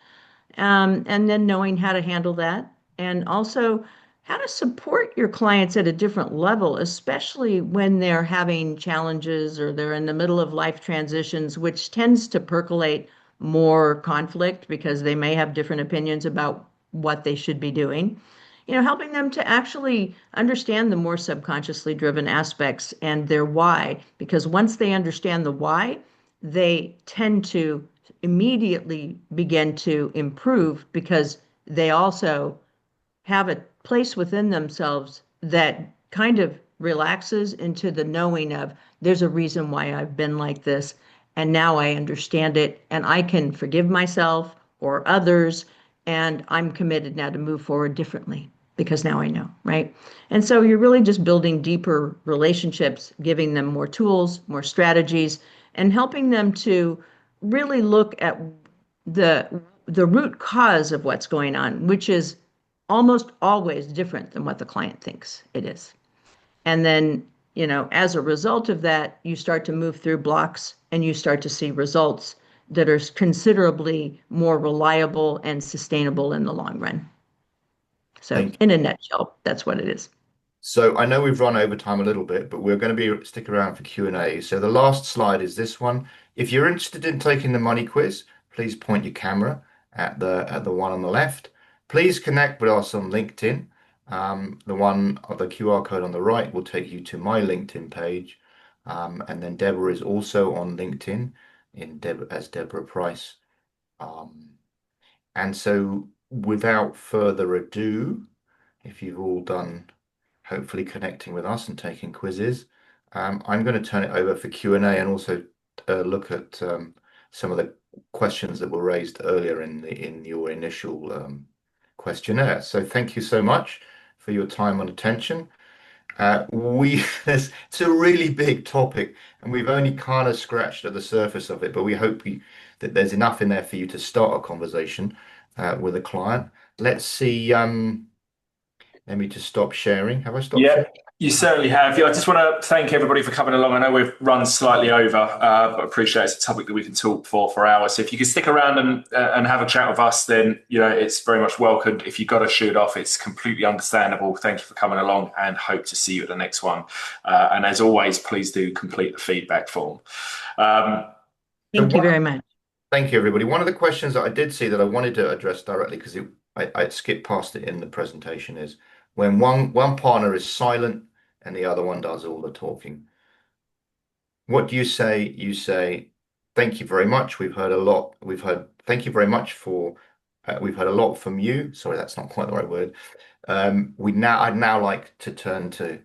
And then knowing how to handle that, and also how to support your clients at a different level, especially when they're having challenges or they're in the middle of life transitions, which tends to percolate more conflict because they may have different opinions about what they should be doing. Helping them to actually understand the more subconsciously driven aspects and their why, because once they understand the why, they tend to immediately begin to improve because they also have a place within themselves that kind of relaxes into the knowing of there's a reason why I've been like this. and now I understand it, and I can forgive myself or others, and I'm committed now to move forward differently because now I know, right? And so you're really just building deeper relationships, giving them more tools, more strategies, and helping them to really look at the the root cause of what's going on, which is almost always different than what the client thinks it is. And then, as a result of that, you start to move through blocks and you start to see results that are considerably more reliable and sustainable in the long run. So, Thank you. in a nutshell, that's what it is. So I know we've run over time a little bit, but we're going to be stick around for Q&A. So the last slide is this one. If you're interested in taking the money quiz, please point your camera at the one on the left. Please connect with us on LinkedIn. The QR code on the right will take you to my LinkedIn page. And then Deborah is also on LinkedIn as Deborah Price. And so without further ado, if you've all done hopefully connecting with us and taking quizzes. I'm going to turn it over for Q&A and also look at some of the questions that were raised earlier in your initial questionnaire. So thank you so much for your time and attention. It's a really big topic, and we've only kind of scratched at the surface of it, but we hope that there's enough in there for you to start a conversation with a client. Let's see. Let me just stop sharing. Have I stopped Yeah, sharing? you certainly have. Yeah, I just want to thank everybody for coming along. I know we've run slightly over, but appreciate it's a topic that we can talk for hours. So if you can stick around and have a chat with us, then it's very much welcomed. If you've got to shoot off, it's completely understandable. Thank you for coming along, and hope to see you at the next one. And as always, please do complete the feedback form. Thank you very much. Thank you, everybody. One of the questions that I did see that I wanted to address directly, because I skipped past it in the presentation, is when one partner is silent and the other one does all the talking. What do you say? You say, "Thank you very much. We've heard a lot. Thank you very much for. We've heard a lot from you." Sorry, that's not quite the right word. I'd now like to turn to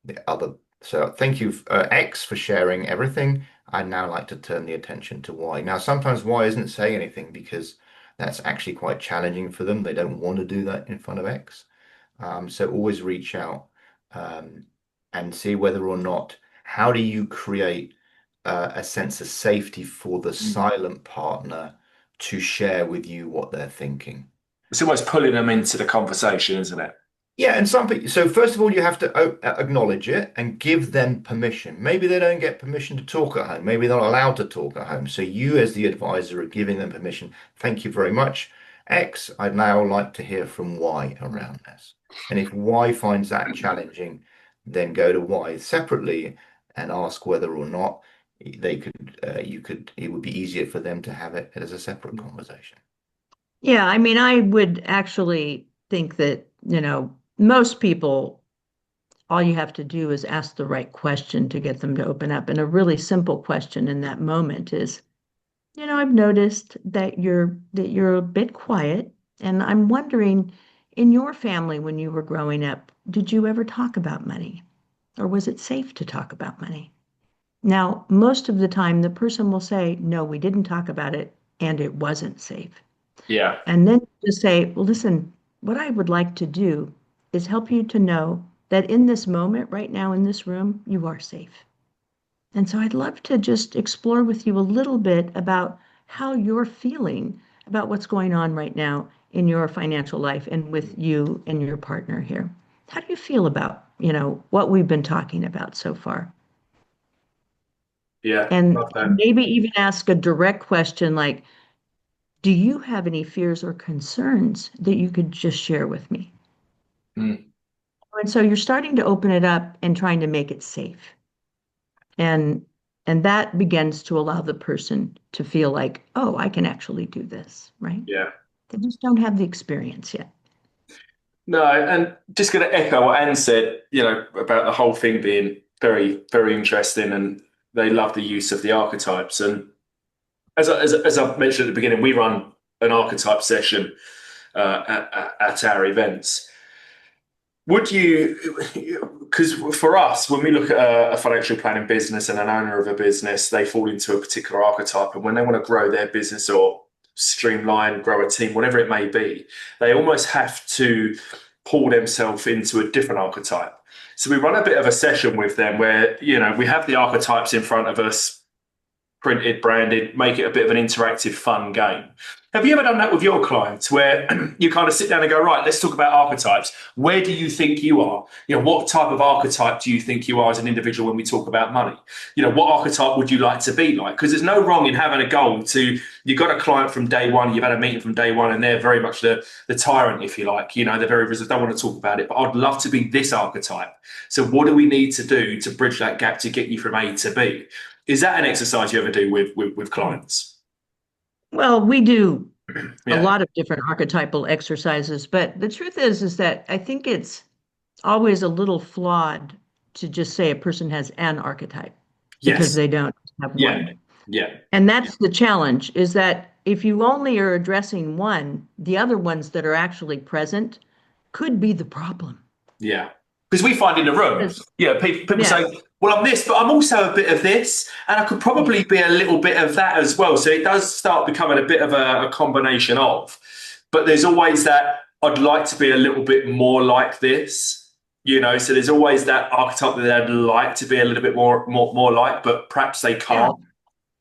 the other. So thank you, X, for sharing everything. I'd now like to turn the attention to Y. Now, sometimes Y isn't saying anything because that's actually quite challenging for them. They don't want to do that in front of X. So always reach out and see whether or not, how do you create a sense of safety for the silent partner to share with you what they're thinking? It's almost pulling them into the conversation, isn't it? Yeah, and some people. So first of all, you have to acknowledge it and give them permission. Maybe they don't get permission to talk at home. Maybe they're not allowed to talk at home. So you, as the advisor, are giving them permission. Thank you very much, X. I'd now like to hear from Y around this. And if Y finds that challenging, then go to Y separately and ask whether or not they could. It would be easier for them to have it as a separate conversation. Yeah, I mean, I would actually think that, most people, all you have to do is ask the right question to get them to open up. And a really simple question in that moment is, I've noticed that you're a bit quiet, and I'm wondering, in your family when you were growing up, did you ever talk about money? Or was it safe to talk about money? Now, most of the time, the person will say, no, we didn't talk about it, and it wasn't safe. Yeah. And then just say, well, listen, what I would like to do is help you to know that in this moment, right now in this room, you are safe. And so I'd love to just explore with you a little bit about how you're feeling about what's going on right now in your financial life and with you and your partner here. How do you feel about, what we've been talking about so far? Yeah. And Love that. maybe even ask a direct question like, do you have any fears or concerns that you could just share with me? Mm. And so you're starting to open it up and trying to make it safe. And and that begins to allow the person to feel like, oh, I can actually do this, right? Yeah. They just don't have the experience yet. No, and just going to echo what Anne said, about the whole thing being very, very interesting, and they love the use of the archetypes. And as I mentioned at the beginning, we run an archetype session at our events. Would you, because for us, when we look at a financial planning business and an owner of a business, they fall into a particular archetype. And when they want to grow their business or streamline, grow a team, whatever it may be, they almost have to pull themselves into a different archetype. So we run a bit of a session with them where, we have the archetypes in front of us, printed, branded, make it a bit of an interactive, fun game. Have you ever done that with your clients where you kind of sit down and go, right, let's talk about archetypes. Where do you think you are? What type of archetype do you think you are as an individual when we talk about money? What archetype would you like to be like? Because there's no wrong in having a goal you've got a client from day one, you've had a meeting from day one, and they're very much the tyrant, if you like. They're very reserved, don't want to talk about it, but I'd love to be this archetype. So what do we need to do to bridge that gap to get you from A to B? Is that an exercise you ever do with clients? Well, we do a Yeah. lot of different archetypal exercises, but the truth is that I think it's always a little flawed to just say a person has an archetype because Yes. they don't have Yeah. one. Yeah. And that's the challenge, is that if you only are addressing one, the other ones that are actually present could be the problem. Yeah. Because we find in the room, Because, people yeah, say, well, I'm this, but I'm also a bit of this, and I could yeah, probably be a little bit of that as well. So it does start becoming a bit of a combination of. But there's always that, I'd like to be a little bit more like this, so there's always that archetype that they'd like to be a little bit more like, but perhaps they yeah, can't.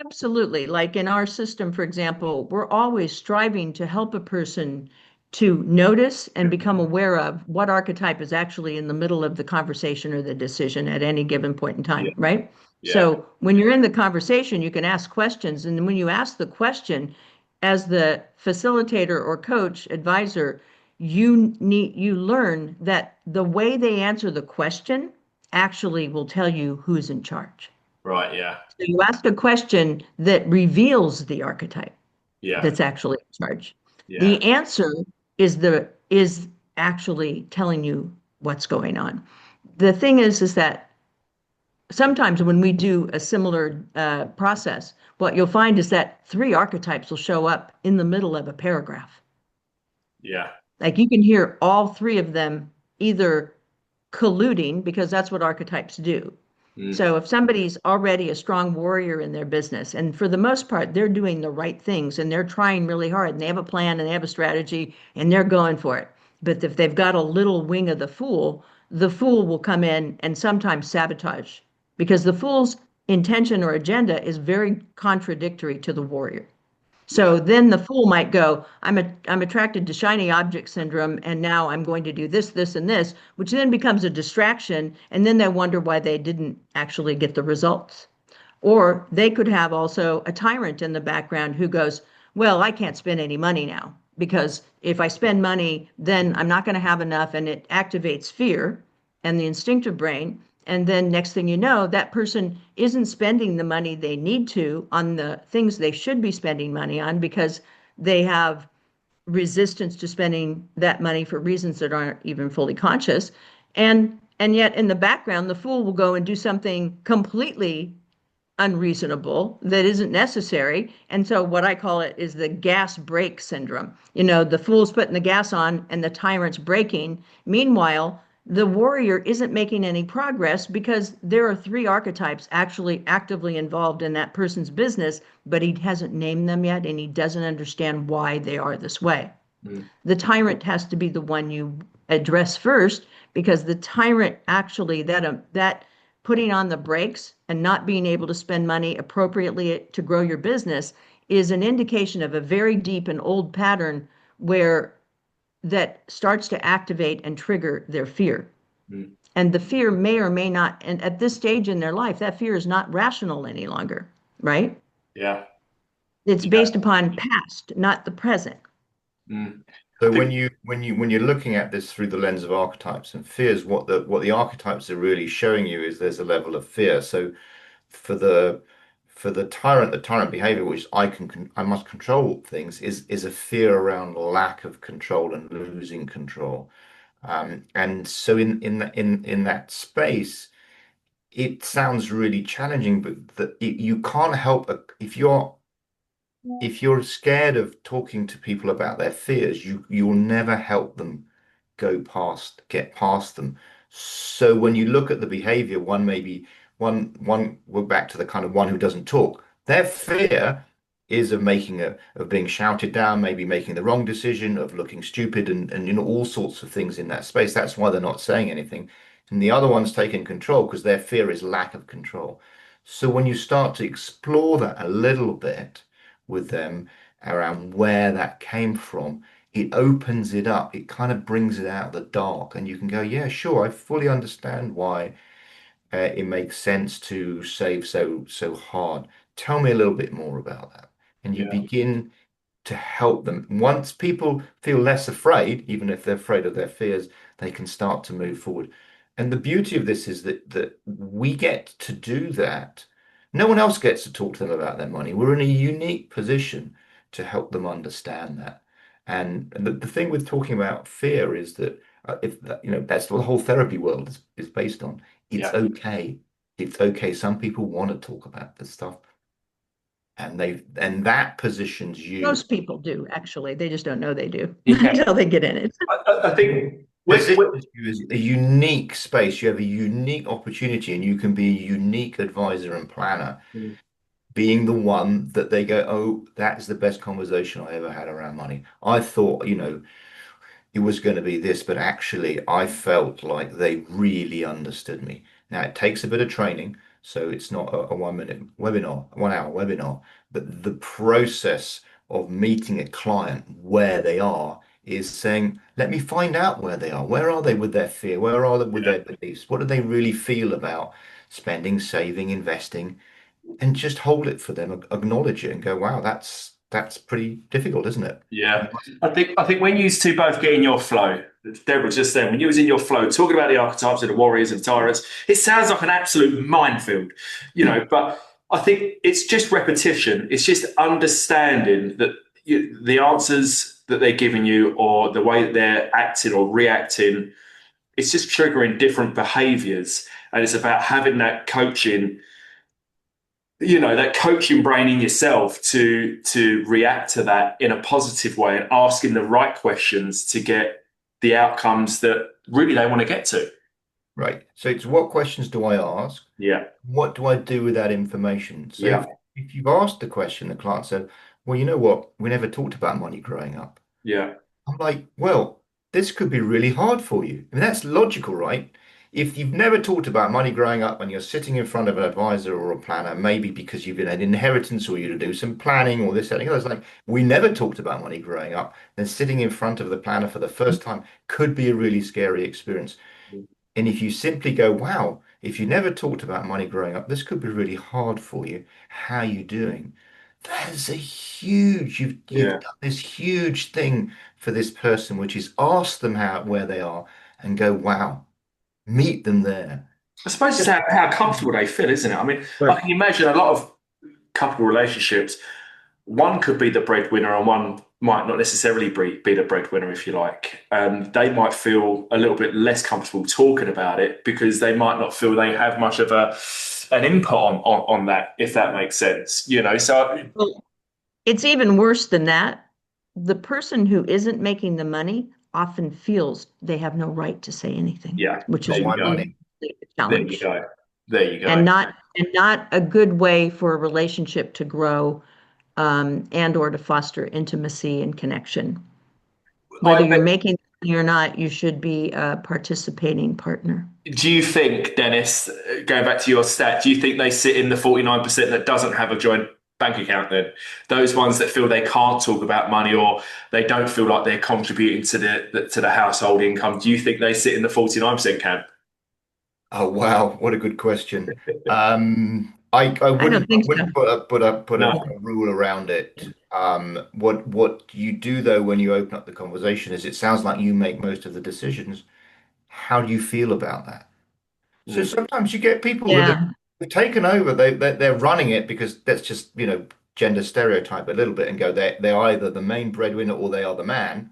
absolutely. Like in our system, for example, we're always striving to help a person to notice and become aware of what archetype is actually in the middle of the conversation or the decision at any given point in Yeah. time, right? Yeah. So when you're in the conversation, you can ask questions. And then when you ask the question, as the facilitator or coach, advisor, you learn that the way they answer the question actually will tell you who's in charge. Right. Yeah. So you ask a question that reveals the archetype Yeah. that's actually in charge. Yeah. The answer is actually telling you what's going on. The thing is that sometimes when we do a similar process, what you'll find is that three archetypes will show up in the middle of a paragraph. Yeah. Like you can hear all three of them either colluding, because that's what archetypes do. Mm. So if somebody's already a strong warrior in their business, and for the most part, they're doing the right things and they're trying really hard and they have a plan and they have a strategy and they're going for it. But if they've got a little wing of the fool will come in and sometimes sabotage, because the fool's intention or agenda is very contradictory to the warrior. Yeah. So then the fool might go, I'm attracted to shiny object syndrome, and now I'm going to do this, this, and this, which then becomes a distraction, and then they wonder why they didn't actually get the results. Or they could have also a tyrant in the background who goes, well, I can't spend any money now because if I spend money, then I'm not going to have enough, and it activates fear and the instinctive brain. And then next thing you know, that person isn't spending the money they need to on the things they should be spending money on because they have resistance to spending that money for reasons that aren't even fully conscious. And yet in the background, the fool will go and do something completely unreasonable that isn't necessary. And so what I call it is the gas brake syndrome. The fool's putting the gas on and the tyrant's braking. Meanwhile, the warrior isn't making any progress because there are three archetypes actually actively involved in that person's business, but he hasn't named them yet and he doesn't understand why they are this way. Mm. The tyrant has to be the one you address first, because the tyrant actually, that putting on the brakes and not being able to spend money appropriately to grow your business is an indication of a very deep and old pattern where that starts to activate and trigger their fear. Mm. And the fear may or may not, and at this stage in their life, that fear is not rational any longer, right? Yeah. It's Yeah. based upon past, not the present. Mm. So I when think, you're looking at this through the lens of archetypes and fears, what the archetypes are really showing you is there's a level of fear. So for the tyrant, the tyrant behavior, which I must control things, is a fear around lack of control and losing control. And so in that space, it sounds really challenging, but you can't help if you're scared of talking to people about their fears, you'll never help them get past them. So when you look at the behavior, we're back to the kind of one who doesn't talk. Their fear is of of being shouted down, maybe making the wrong decision, of looking stupid, and all sorts of things in that space. That's why they're not saying anything. And the other one's taking control because their fear is lack of control. So when you start to explore that a little bit with them around where that came from, it opens it up. It kind of brings it out of the dark, and you can go, yeah, sure, I fully understand why it makes sense to save so hard. Tell me a little bit more about that. And you Yeah. begin to help them. Once people feel less afraid, even if they're afraid of their fears, they can start to move forward. And the beauty of this is that we get to do that. No one else gets to talk to them about their money. We're in a unique position to help them understand that. And the thing with talking about fear is that if that, that's what the whole therapy world is based on. It's Yeah. okay. It's okay. Some people want to talk about this stuff, and that positions you. Most people do, actually. They just don't know they do Yeah. until they get in it. I think Positions you as a unique space. You have a unique opportunity, and you can be a unique advisor and planner, being the one that they go, oh, that is the best conversation I ever had around money. I thought, it was going to be this, but actually, I felt like they really understood me. Now, it takes a bit of training, so it's not a 1 minute webinar, 1 hour webinar, but the process of meeting a client where they are is saying, let me find out where they are. Where are they with their fear? Where are they with yeah. their beliefs? What do they really feel about spending, saving, investing? And just hold it for them, acknowledge it, and go, wow, that's pretty difficult, isn't it? Yeah, I think when you two both get in your flow, Deborah just then, when you was in your flow, talking about the archetypes of the warriors and tyrants, it sounds like an absolute minefield, But I think it's just repetition. It's just understanding that the answers that they're giving you, or the way that they're acting or reacting, it's just triggering different behaviors, and it's about having that coaching brain in yourself to react to that in a positive way and asking the right questions to get the outcomes that really they want to get to. Right. So it's what questions do I ask? Yeah, What do I do with that information? So yeah, if you've asked the question, the client said, well, you know what? We never talked about money growing up. yeah, I'm like, well, this could be really hard for you. I mean, that's logical, right? If you've never talked about money growing up and you're sitting in front of an advisor or a planner, maybe because you've been an inheritance or you to do some planning or this, that, and the other, it's like, we never talked about money growing up. Then sitting in front of the planner for the first time could be a really scary experience. And if you simply go, wow, if you never talked about money growing up, this could be really hard for you. How are you doing? That is a you've yeah. done this huge thing for this person, which is ask them where they are and go, wow, meet them there. I suppose it's Just how comfortable they feel, isn't it? I mean, I Right. can imagine a lot of couple relationships. One could be the breadwinner and one might not necessarily be the breadwinner, if you like. They might feel a little bit less comfortable talking about it because they might not feel they have much of an input on that, if that makes sense. So Well, it's even worse than that. The person who isn't making the money often feels they have no right to say anything, yeah, which Not is my really money. a there you challenge go. There you and go. not a good way for a relationship to grow, and or to foster intimacy and connection. Whether I you're making money or not, you should be a participating partner. Do you think, Dennis, going back to your stat, do you think they sit in the 49% that doesn't have a joint bank account then? Those ones that feel they can't talk about money or they don't feel like they're contributing to the household income. Do you think they sit in the 49% camp? Oh wow, what a good question. I I don't think so. wouldn't put a No. rule around it. What you do though when you open up the conversation is it sounds like you make most of the decisions. How do you feel about that? So Mm. sometimes you get people that Yeah. have taken over. They're running it because that's just gender stereotype a little bit and go they're either the main breadwinner or they are the man.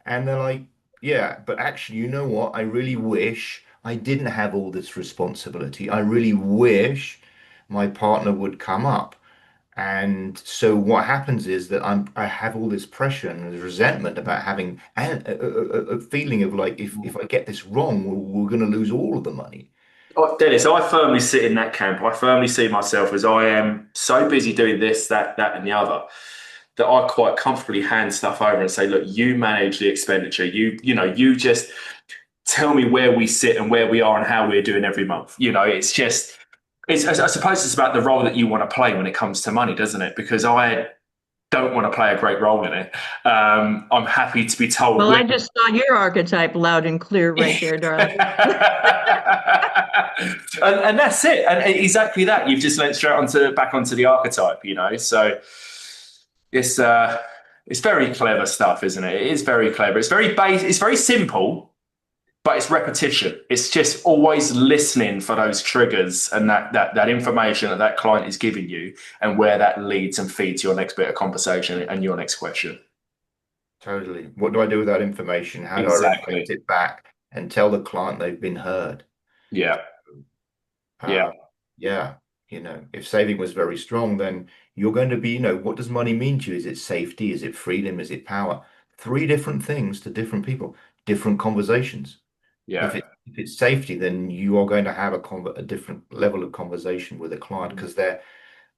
And they're like, yeah, but actually, you know what? I really wish I didn't have all this responsibility. I really wish my partner would come up. And so what happens is that I have all this pressure and resentment about having a feeling of like if I get this wrong, we're going to lose all of the money. Oh, Dennis, I firmly sit in that camp. I firmly see myself as I am so busy doing this, that, and the other that I quite comfortably hand stuff over and say, look, you manage the expenditure. You just tell me where we sit and where we are and how we're doing every month. It's just, I suppose it's about the role that you want to play when it comes to money, doesn't it? Because I don't want to play a great role in it. I'm happy to be told Well, when. I just saw your archetype loud and clear right there, darling. And that's it. And exactly that. You've just went straight back onto the archetype. So it's very clever stuff, isn't it? It is very clever. It's very base. It's very simple, but it's repetition. It's just always listening for those triggers and that information that client is giving you, and where that leads and feeds your next bit of conversation and your next question. Totally. What do I do with that information? How do I reflect Exactly. it back and tell the client they've been heard? Yeah. Uh, Yeah. yeah, if saving was very strong, then you're going to be, what does money mean to you? Is it safety? Is it freedom? Is it power? Three different things to different people, different conversations. Yeah. If it's safety, then you are going to have a different level of conversation with a client because they're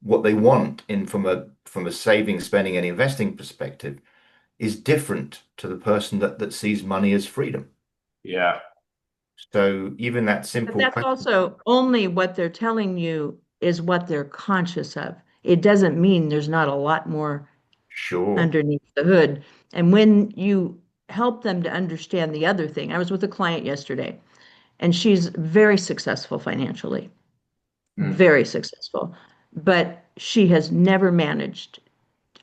what they want in from a saving, spending, and investing perspective is different to the person that sees money as freedom. Yeah. So even that But simple that's question, also only what they're telling you is what they're conscious of. It doesn't mean there's not a lot more sure. underneath the hood. And when you help them to understand the other thing, I was with a client yesterday, and she's very successful financially, Mm. very successful, but she has never managed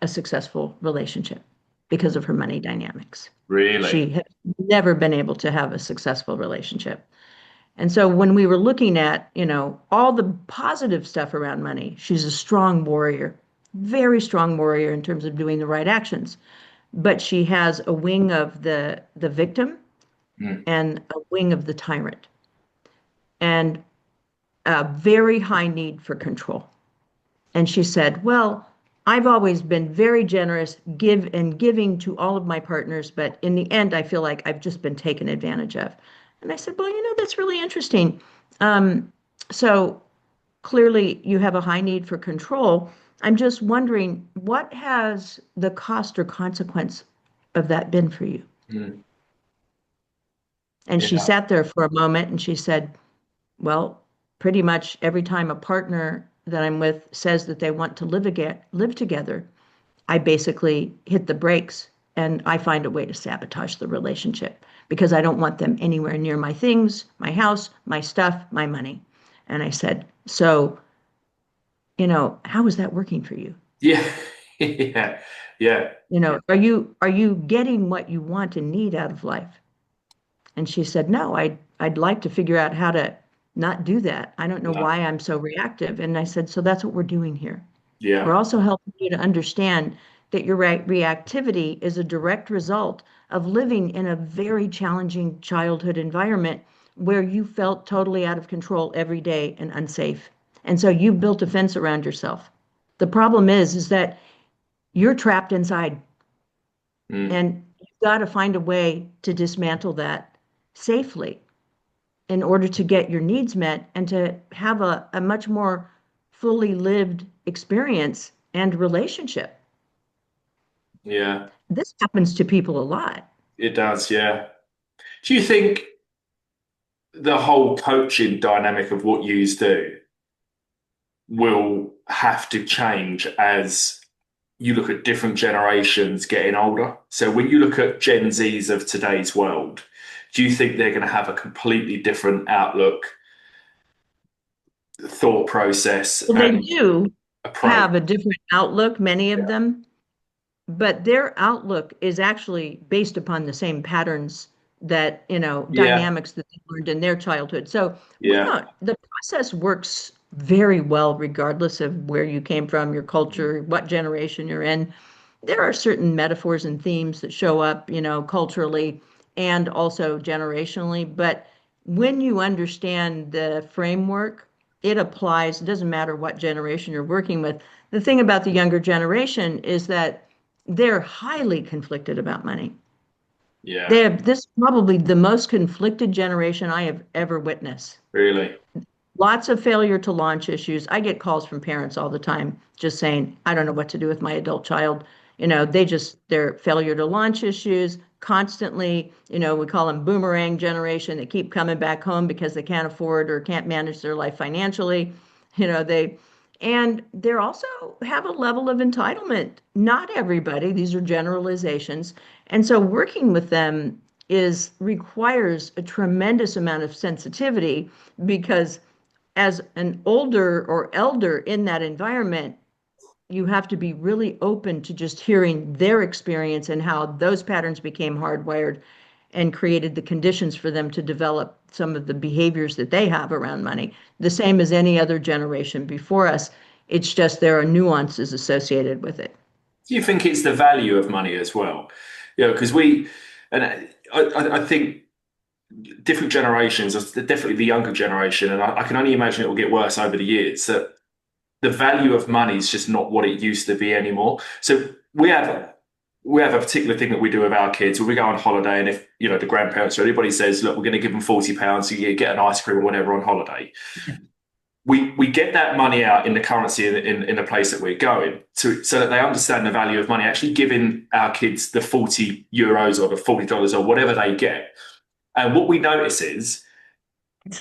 a successful relationship because of her money dynamics. Really? She has never been able to have a successful relationship. And so when we were looking at, all the positive stuff around money, she's a strong warrior, very strong warrior in terms of doing the right actions. But she has a wing of the victim Mm. and a wing of the tyrant, and a very high need for control. And she said, well, I've always been very generous, giving to all of my partners, but in the end, I feel like I've just been taken advantage of. And I said, well, that's really interesting. So clearly you have a high need for control. I'm just wondering, what has the cost or consequence of that been for you? Mm. And she Yeah. sat there for a moment and she said, well, pretty much every time a partner that I'm with says that they want to live together, I basically hit the brakes and I find a way to sabotage the relationship because I don't want them anywhere near my things, my house, my stuff, my money. And I said, so, how is that working for you? Yeah. Yeah. Yeah. Are you getting what you want and need out of life? And she said, no, I'd like to figure out how to not do that. I don't know Yeah. why I'm so reactive. And I said, so that's what we're doing here. We're Yeah. also helping you to understand that your reactivity is a direct result of living in a very challenging childhood environment where you felt totally out of control every day and unsafe. And so you built a fence around yourself. The problem is that you're trapped inside, Mm. and you've got to find a way to dismantle that safely in order to get your needs met and to have a much more fully lived experience and relationship. Yeah. This happens to people a lot. It does. Yeah. Do you think the whole coaching dynamic of what you do will have to change as you look at different generations getting older? So when you look at Gen Zs of today's world, do you think they're going to have a completely different outlook, thought process, Well, they and do approach? have a different outlook, many of Yeah. them, but their outlook is actually based upon the same patterns that, Yeah. dynamics that they learned in their childhood. So Yeah. the process works very well, regardless of where you came from, your Mm. culture, what generation you're in. There are certain metaphors and themes that show up, culturally and also generationally. But when you understand the framework, it applies. It doesn't matter what generation you're working with. The thing about the younger generation is that they're highly conflicted about money. Yeah, This is probably the most conflicted generation I have ever witnessed. really. Lots of failure to launch issues. I get calls from parents all the time just saying, I don't know what to do with my adult child. Their failure to launch issues constantly, we call them boomerang generation. They keep coming back home because they can't afford or can't manage their life financially. And they're also have a level of entitlement. Not everybody, these are generalizations. And so working with them requires a tremendous amount of sensitivity because as an older or elder in that environment, you have to be really open to just hearing their experience and how those patterns became hardwired and created the conditions for them to develop some of the behaviors that they have around money, the same as any other generation before us. It's just there are nuances associated with it. Do you think it's the value of money as well? Because and I think different generations, definitely the younger generation, and I can only imagine it will get worse over the years, that the value of money is just not what it used to be anymore. So we have a particular thing that we do with our kids when we go on holiday, and if the grandparents or anybody says, look, we're going to give them £40 a year, get an ice cream or whatever on holiday, we get that money out in the currency in the place that we're going so that they understand the value of money, actually giving our kids the €40 or the $40 or whatever they get. And what we notice is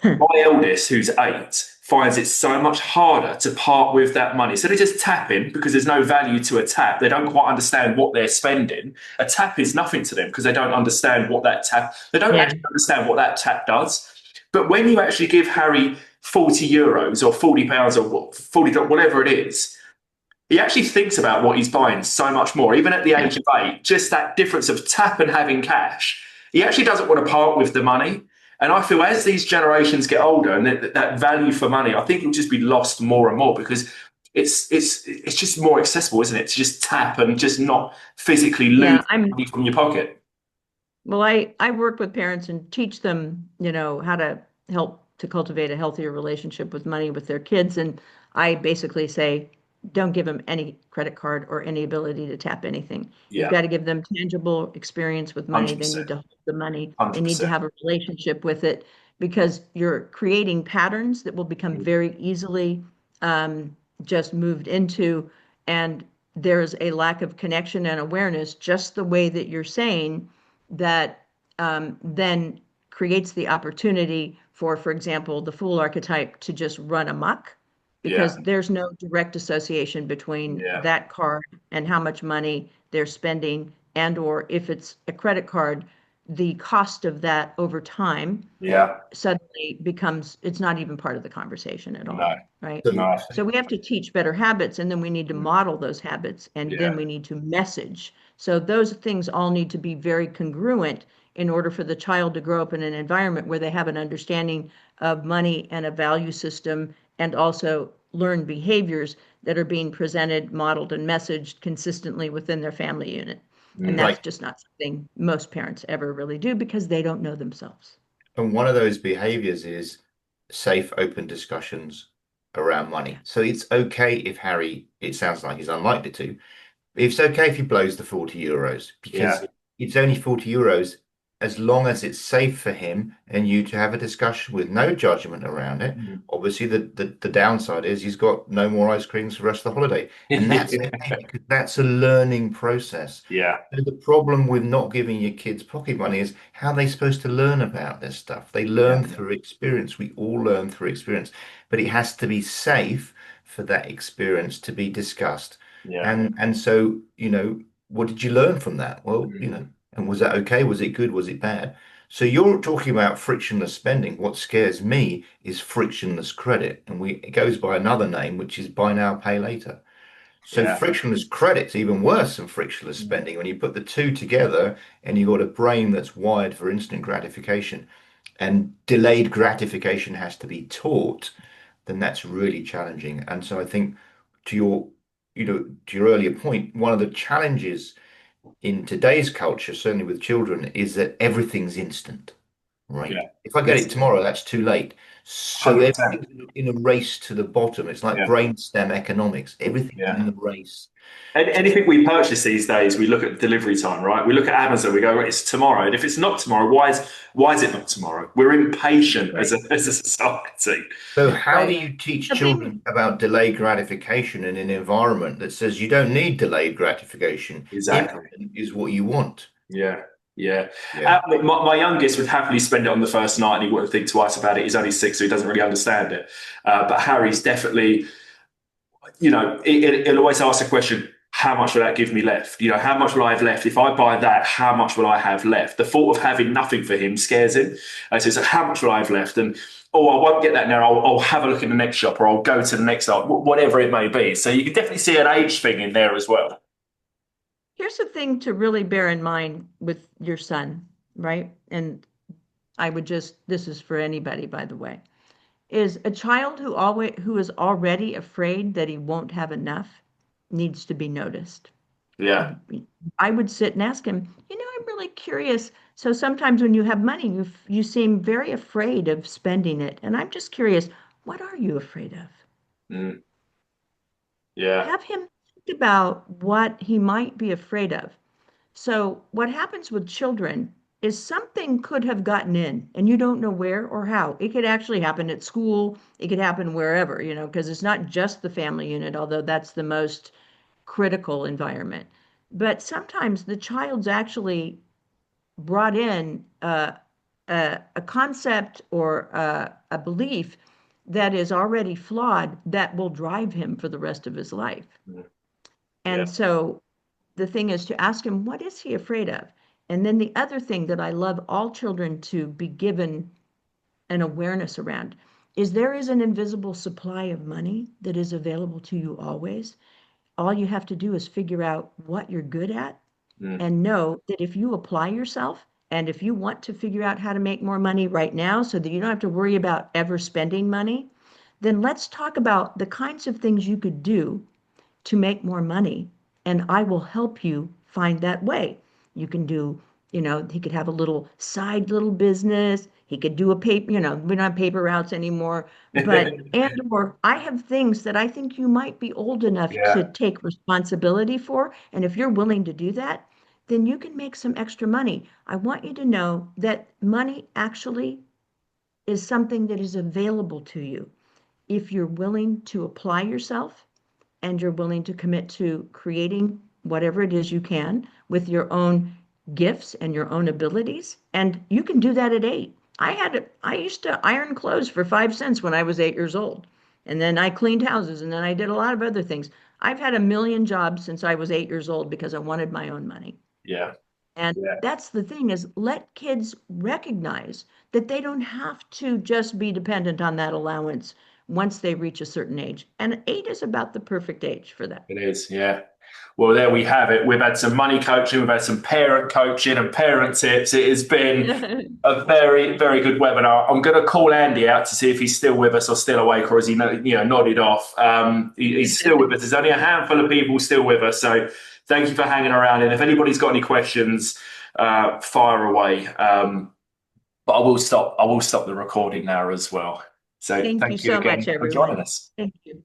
my eldest, who's 8, finds it so much harder to part with that money. So they just tap in because there's no value to a tap. They don't quite understand what they're spending. A tap is nothing to them because they don't understand what that tap, they don't Yeah. actually understand what that tap does. But when you actually give Harry €40 or £40 or $40, whatever it is, he actually thinks about what he's buying so much more, even at the age of 8, just that difference of tap and having cash. He actually doesn't want to part with the money. And I feel as these generations get older and that value for money, I think it'll just be lost more and more because it's just more accessible, isn't it? To just tap and just not physically lose Yeah, I'm money from your pocket. Well, I work with parents and teach them, how to help to cultivate a healthier relationship with money with their kids. And I basically say, don't give them any credit card or any ability to tap anything. You've Yeah, got to give them tangible experience with money. They 100%. need to hold the money. They need to 100%. have a relationship with it because you're creating patterns that will become very easily just moved into. And there's a lack of connection and awareness, just the way that you're saying that then creates the opportunity for example, the fool archetype to just run amok Yeah, because there's no direct association between yeah, that card and how much money they're spending, and or if it's a credit card, the cost of that over time yeah. suddenly becomes, it's not even part of the conversation at No, all, right? no. So we have to teach better habits, and then we need to model those habits, and then Yeah, we need to message. So those things all need to be very congruent in order for the child to grow up in an environment where they have an understanding of money and a value system, and also learn behaviors that are being presented, modeled, and messaged consistently within their family unit. And that's Like, just not something most parents ever really do because they don't know themselves. and one of those behaviors is safe, open discussions around Yeah. money. So it's okay if Harry, it sounds like he's unlikely to, it's okay if he blows the €40 yeah, because it's only €40 as long as it's safe for him and you to have a discussion with no judgment around it. Obviously, the downside is he's got no more ice creams for the rest of the holiday. And that's okay because that's a learning process. yeah, So the problem with not giving your kids pocket money is how they're supposed to learn about this stuff. They yeah, learn through experience. We all learn through experience, but it has to be safe for that experience to be discussed. yeah. And so, what did you learn from that? Well, Mm. and was that okay? Was it good? Was it bad? So you're talking about frictionless spending. What scares me is frictionless credit, and it goes by another name, which is buy now, pay later. So Yeah, frictionless credit's even worse than frictionless spending. When you put the two together and you've got a brain that's wired for instant gratification and delayed gratification has to be taught, then that's really challenging. And so I think to your earlier point, one of the challenges in today's culture, certainly with children, is that everything's instant. Right. Yeah. If I get it tomorrow, that's too late. So 100%. everything's in a race to the bottom. It's like Yeah. brainstem economics. Everything's Yeah. in the race. Anything we purchase these days, we look at delivery time, right? We look at Amazon, we go, right, it's tomorrow. And if it's not tomorrow, why is it not tomorrow? We're impatient as Right. a society. So how do Right. you teach The thing, children about delayed gratification in an environment that says you don't need delayed gratification? Exactly. Instant is what you want. Yeah. Yeah. Yeah. My youngest would happily spend it on the first night and he wouldn't think twice about it. He's only 6, so he doesn't really understand it. But Harry's definitely, he'll always ask the question, how much will that give me left? How much will I have left? If I buy that, how much will I have left? The thought of having nothing for him scares him. So how much will I have left? And, oh, I won't get that now. I'll have a look in the next shop, or I'll go to the next shop, whatever it may be. So you can definitely see an age thing in there as well. here's the thing to really bear in mind with your son, right? And this is for anybody, by the way, is a child who is already afraid that he won't have enough needs to be noticed. Yeah. I would sit and ask him, I'm really curious. So sometimes when you have money, you seem very afraid of spending it. And I'm just curious, what are you afraid of? Mm, yeah. Have him think about what he might be afraid of. So what happens with children is something could have gotten in and you don't know where or how. It could actually happen at school. It could happen wherever, because it's not just the family unit, although that's the most critical environment. But sometimes the child's actually brought in a concept or a belief that is already flawed that will drive him for the rest of his life. Mm, yeah. And so the thing is to ask him, what is he afraid of? And then the other thing that I love all children to be given an awareness around is there is an invisible supply of money that is available to you always. All you have to do is figure out what you're good at Mm, and know that if you apply yourself and if you want to figure out how to make more money right now so that you don't have to worry about ever spending money, then let's talk about the kinds of things you could do to make more money. And I will help you find that way. You can do, he could have a little business. He could do a paper, we don't have paper routes anymore. Or I have things that I think you might be old enough to yeah. take responsibility for. And if you're willing to do that, then you can make some extra money. I want you to know that money actually is something that is available to you if you're willing to apply yourself and you're willing to commit to creating whatever it is you can with your own gifts and your own abilities. And you can do that at 8. I used to iron clothes for 5 cents when I was 8 years old. And then I cleaned houses and then I did a lot of other things. I've had a million jobs since I was 8 years old because I wanted my own money. Yeah. And Yeah. that's the thing is let kids recognize that they don't have to just be dependent on that allowance once they reach a certain age. And 8 is about the perfect age for that. It is, yeah. Well, there we have it. We've had some money coaching, we've had some parent coaching and parent tips. It has been a very, very good webinar. I'm going to call Andy out to see if he's still with us or still awake, or has he, nodded off. He's still with us. There's only a handful of people still with us. So thank you for hanging around. And if anybody's got any questions, fire away. But I will stop. I will stop the recording now as well. So Thank you thank you so much, again for joining everyone. us. Thank you.